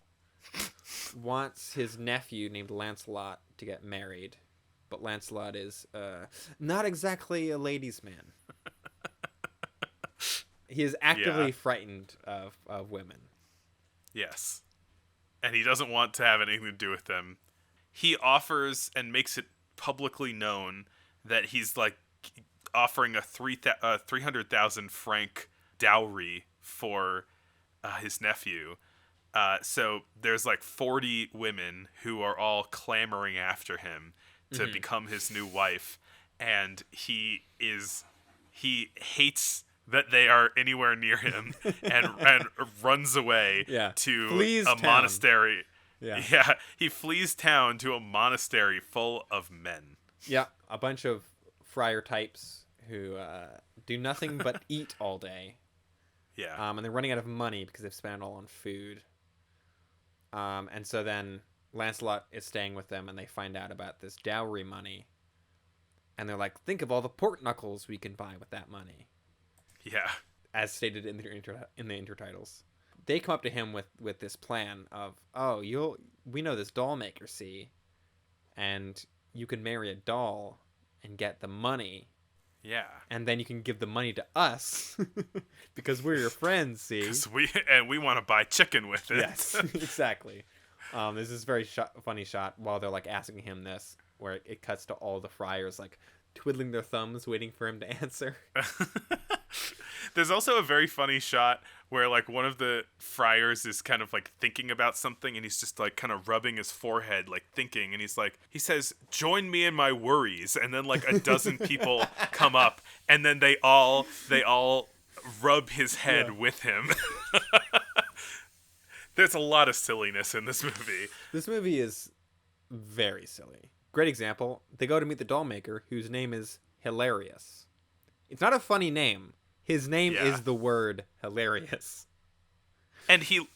wants his nephew named Lancelot to get married, but Lancelot is not exactly a ladies' man. He is actively frightened of women. Yes. And he doesn't want to have anything to do with them. He offers and makes it publicly known that he's like offering a 300,000 franc dowry for his nephew. So there's like 40 women who are all clamoring after him to become his new wife, and he hates that they are anywhere near him and runs away to a monastery. Yeah, he flees town to a monastery full of men. Yeah, a bunch of friar types who do nothing but eat all day. Yeah. And they're running out of money because they've spent it all on food. And so then Lancelot is staying with them, and they find out about this dowry money. And they're like, think of all the pork knuckles we can buy with that money. Yeah. As stated in the intertitles. They come up to him with this plan of, we know this doll maker, see? And you can marry a doll and get the money. Yeah. And then you can give the money to us because we're your friends, see? Because we want to buy chicken with it. Yes, exactly. There's this very funny shot while they're like asking him this, where it cuts to all the friars like twiddling their thumbs, waiting for him to answer. There's also a very funny shot where like one of the friars is kind of like thinking about something, and he's just like kind of rubbing his forehead, like thinking, and he says, "Join me in my worries," and then like a dozen people come up, and then they all rub his head with him. There's a lot of silliness in this movie. This movie is very silly. Great example. They go to meet the doll maker, whose name is Hilarious. It's not a funny name. His name is the word hilarious. And he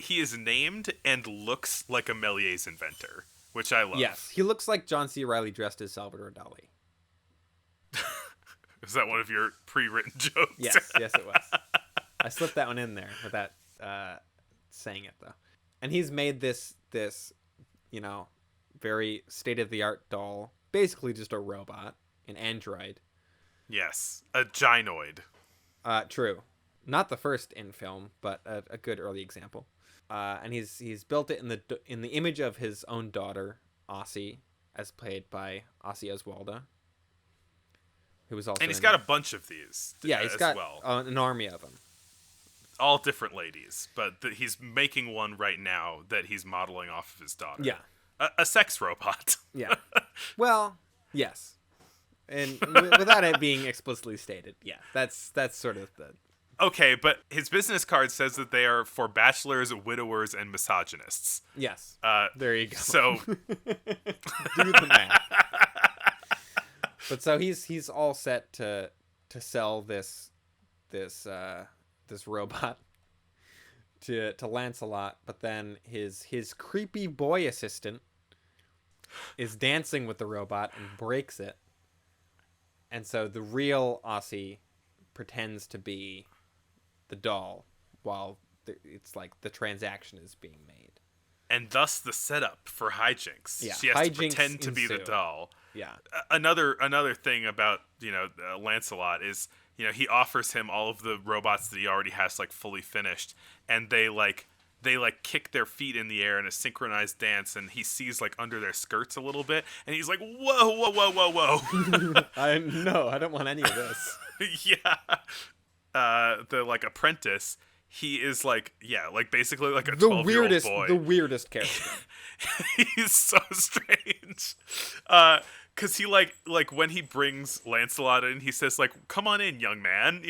is named and looks like a Méliès inventor, which I love. Yes, he looks like John C. Reilly dressed as Salvador Dali. Is that one of your pre-written jokes? Yes, it was. I slipped that one in there without saying it, though. And he's made this very state-of-the-art doll, basically just a robot, an android. Yes, a gynoid. True. Not the first in film, but a good early example. And he's built it in the image of his own daughter, Ossie, as played by Ossie Oswalda, who was also. And he's got a bunch of these. Yeah, he's got an army of them. All different ladies, but he's making one right now that he's modeling off of his daughter. Yeah, a sex robot. Yeah. Well, yes. And without it being explicitly stated, yeah, that's sort of the. Okay, but his business card says that they are for bachelors, widowers, and misogynists. Yes. There you go. So do the math. But so he's all set to sell this robot to Lancelot, but then his creepy boy assistant is dancing with the robot and breaks it. And so the real Ossie pretends to be the doll while it's like the transaction is being made. And thus the setup for hijinks. Yeah, she has to pretend to be the doll. Yeah. Another thing about, Lancelot is, he offers him all of the robots that he already has like fully finished, and they kick their feet in the air in a synchronized dance, and he sees like under their skirts a little bit, and he's like, whoa. I don't want any of this. Yeah. The like apprentice, he is basically like a 12-year-old boy. The weirdest character. He's so strange. Cause he like when he brings Lancelot in, he says like, "Come on in, young man,"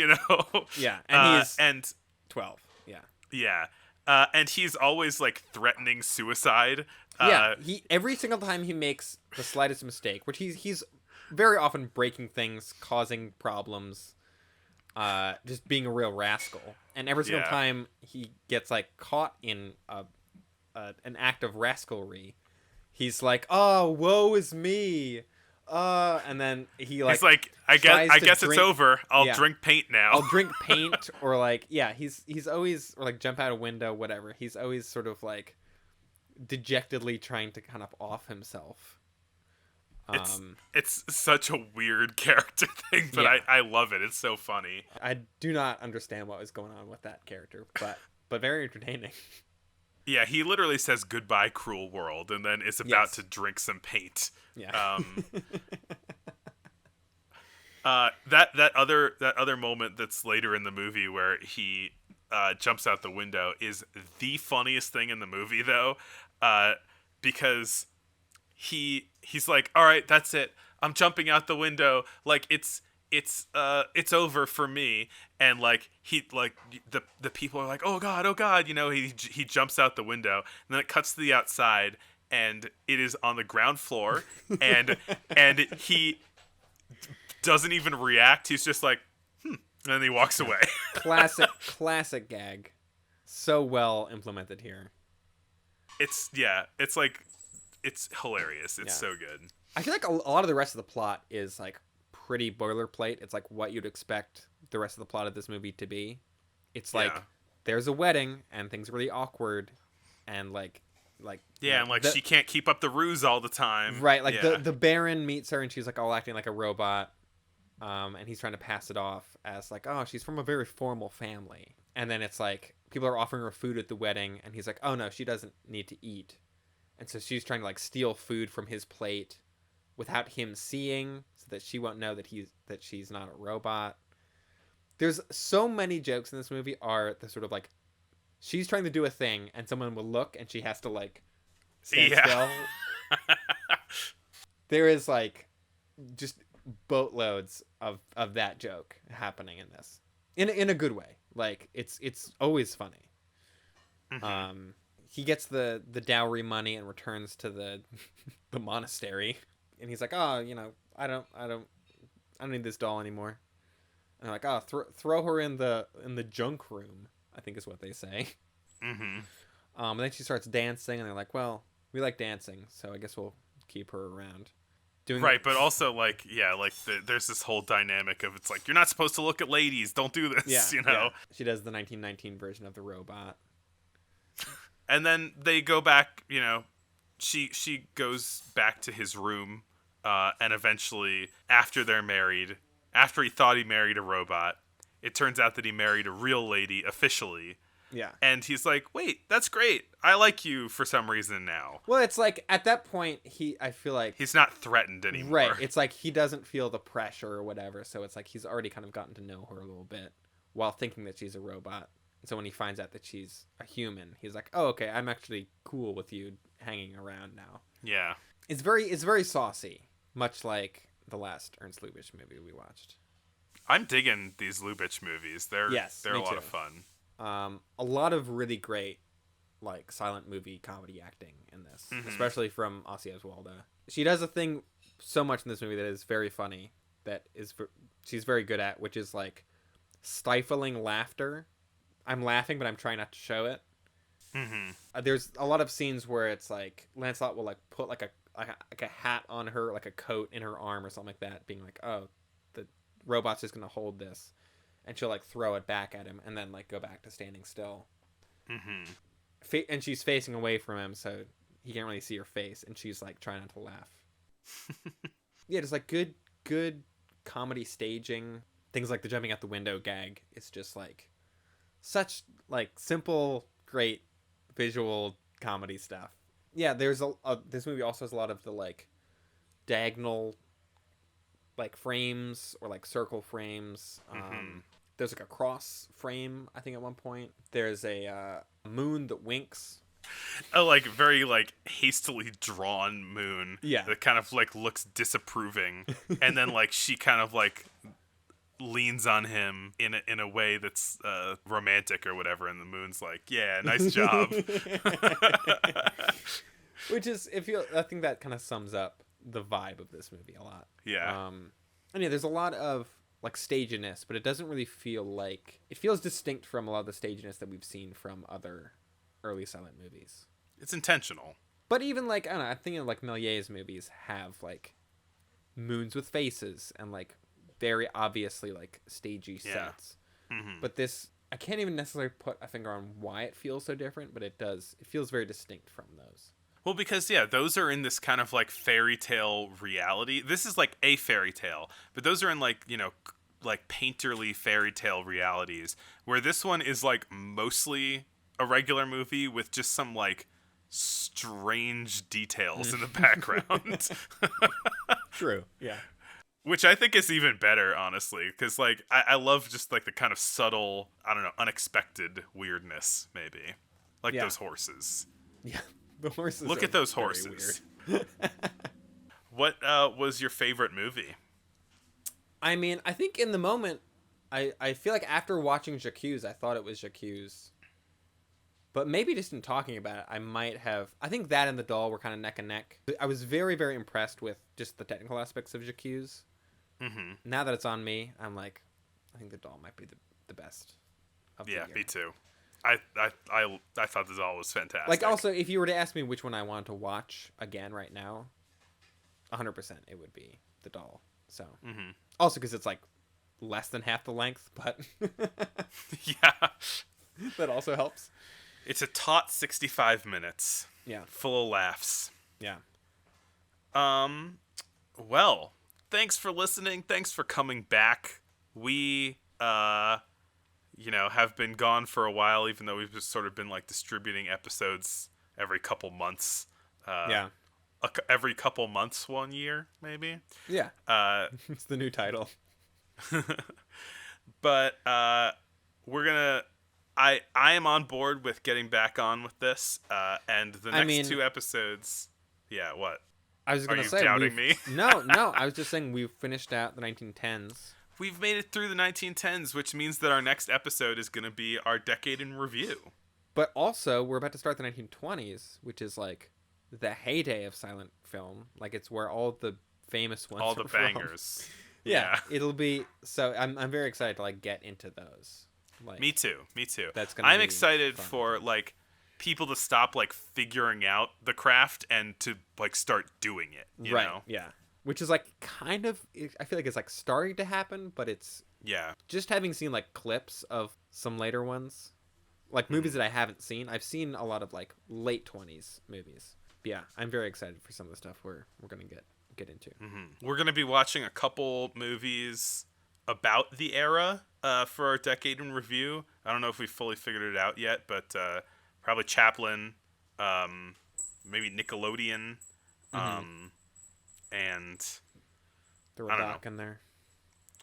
Yeah, and he's 12. Yeah. Yeah. And he's always like threatening suicide. He every single time he makes the slightest mistake, which he's very often breaking things, causing problems, just being a real rascal. And every single time he gets like caught in an act of rascalry, he's like, "Oh, woe is me." And then he's like, I guess it's over. I'll drink paint now. I'll drink paint, or like, he's always, or like jump out a window, whatever. He's always sort of like dejectedly trying to kind of off himself. It's such a weird character thing, but I love it. It's so funny. I do not understand what was going on with that character, but very entertaining. Yeah, he literally says "Goodbye, cruel world," and then is about to drink some paint. Yeah. That other moment that's later in the movie where he jumps out the window is the funniest thing in the movie, though, because he's like, "All right, that's it. I'm jumping out the window. Like it's over for me." And like the people are like, "Oh God," he jumps out the window, and then it cuts to the outside, and it is on the ground floor, and he doesn't even react. He's just like, and then he walks away. Classic gag. So well implemented here. It's hilarious. It's so good. I feel like a lot of the rest of the plot is like pretty boilerplate. It's like what you'd expect the rest of the plot of this movie to be. It's like there's a wedding and things are really awkward, and she can't keep up the ruse all the time. Right, like the Baron meets her and she's like all acting like a robot, and he's trying to pass it off as like, oh, she's from a very formal family. And then it's like people are offering her food at the wedding, and he's like, oh no, she doesn't need to eat. And so she's trying to like steal food from his plate without him seeing, so that she won't know that she's not a robot. There's so many jokes in this movie are the sort of like she's trying to do a thing and someone will look and she has to like stand still. There is like just boatloads of that joke happening in this in a good way. Like it's always funny. Mm-hmm. He gets the dowry money and returns to the the monastery, and he's like, oh, I don't need this doll anymore. And they're like, oh, throw her in the junk room, I think is what they say. Mm-hmm. And then she starts dancing, and they're like, well, we like dancing, so I guess we'll keep her around. Right, but also like, yeah, like there's this whole dynamic of it's like you're not supposed to look at ladies, don't do this, Yeah, you know. yeah. She does the 1919 version of the robot. And then they go back, she goes back to his room, and eventually, after they're married, after he thought he married a robot, it turns out that he married a real lady officially. Yeah. And he's like, wait, that's great. I like you for some reason now. Well, it's like, at that point, I feel like... He's not threatened anymore. Right. It's like he doesn't feel the pressure or whatever, so it's like he's already kind of gotten to know her a little bit while thinking that she's a robot. So when he finds out that she's a human, he's like, oh, okay, I'm actually cool with you hanging around now. Yeah. It's very saucy, much like the last Ernst Lubitsch movie we watched. I'm digging these Lubitsch movies. They're a lot of fun. A lot of really great, like, silent movie comedy acting in this, especially from Ossie Oswalda. She does a thing so much in this movie that is very funny, she's very good at, which is, like, stifling laughter. I'm laughing, but I'm trying not to show it. Mm-hmm. There's a lot of scenes where it's like Lancelot will like put like a hat on her, like a coat in her arm or something like that, being like, "Oh, the robot's just gonna hold this," and she'll like throw it back at him, and then like go back to standing still. Mm-hmm. And she's facing away from him, so he can't really see her face, and she's like trying not to laugh. Yeah, just like good comedy staging. Things like the jumping out the window gag. It's just like such like simple, great visual comedy stuff. Yeah, there's this movie also has a lot of the like diagonal like frames or like circle frames. There's like a cross frame, I think, at one point. There's a moon that winks. A like very like hastily drawn moon. Yeah. That kind of like looks disapproving, and then like she kind of like leans on him in a way that's romantic or whatever, and the moon's like, yeah, nice job. Which is, I think that kind of sums up the vibe of this movie a lot. Yeah. And yeah, there's a lot of like staginess, but it doesn't really feel like it feels distinct from a lot of the staginess that we've seen from other early silent movies. It's intentional. But even like, I don't know, I'm thinking like Méliès movies have like moons with faces and like very obviously like stagey sets. Mm-hmm. But this, I can't even necessarily put a finger on why it feels so different, but it feels very distinct from those. Well, because yeah, those are in this kind of like fairy tale reality. This is like a fairy tale, but those are in like, like painterly fairy tale realities, where this one is like mostly a regular movie with just some like strange details in the background. True. Yeah. Which I think is even better, honestly, because like I love just like the kind of subtle, I don't know, unexpected weirdness, maybe, like those horses. Yeah, the horses. Look at those horses. What was your favorite movie? I mean, I think in the moment, I feel like after watching J'accuse, I thought it was J'accuse. But maybe just in talking about it, I might have... I think that and The Doll were kind of neck and neck. I was very, very impressed with just the technical aspects of J'accuse. Mm-hmm. Now that it's on me, I'm like, I think The Doll might be the best of the year. Yeah, me too. I thought The Doll was fantastic. Like, also, if you were to ask me which one I wanted to watch again right now, 100% it would be The Doll. So, also because it's like less than half the length, but yeah, that also helps. It's a taut 65 minutes. Yeah. Full of laughs. Yeah. Well, thanks for listening. Thanks for coming back. We, have been gone for a while, even though we've just sort of been like distributing episodes every couple months. Yeah. Every couple months, 1 year, maybe. Yeah. It's the new title. But we're gonna. I am on board with getting back on with this. And the next 2 episodes. Yeah. What? I was Are gonna you say doubting me? No. I was just saying we've finished out the 1910s. We've made it through the 1910s, which means that our next episode is going to be our decade in review. But also, we're about to start the 1920s, which is like the heyday of silent film. Like it's where all the famous ones, all the are from. bangers. Yeah, it'll be. So I'm very excited to like get into those. Like, me too. That's gonna. I'm be excited fun. for like people to stop like figuring out the craft and to like start doing it. You know? Yeah. Which is like kind of. I feel like it's like starting to happen, but it's just having seen like clips of some later ones, like movies that I haven't seen. I've seen a lot of like late 20s movies. But yeah, I'm very excited for some of the stuff we're gonna get into. We're gonna be watching a couple movies about the era for our decade in review. I don't know if we fully figured it out yet, but probably Chaplin, maybe Nickelodeon, and Throw I a don't doc in there.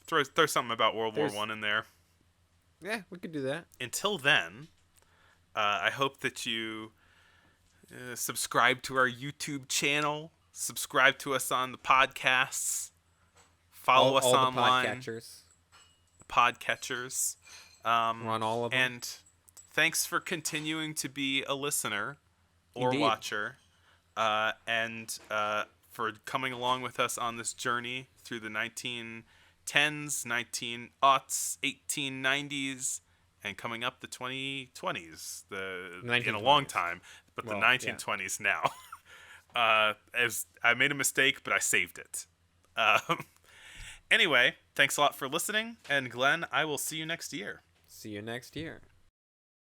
Throw something about World War I in there. Yeah, we could do that. Until then, I hope that you subscribe to our YouTube channel. Subscribe to us on the podcasts. Follow us online. The Podcatchers. We're on all of them. And thanks for continuing to be a listener or Indeed. watcher. And for coming along with us on this journey through the 1910s, 19aughts, 1890s, and coming up the 2020s. In a long time, but the 1920s now. As I made a mistake, but I saved it. Anyway, thanks a lot for listening, and Glenn, I will see you next year. See you next year.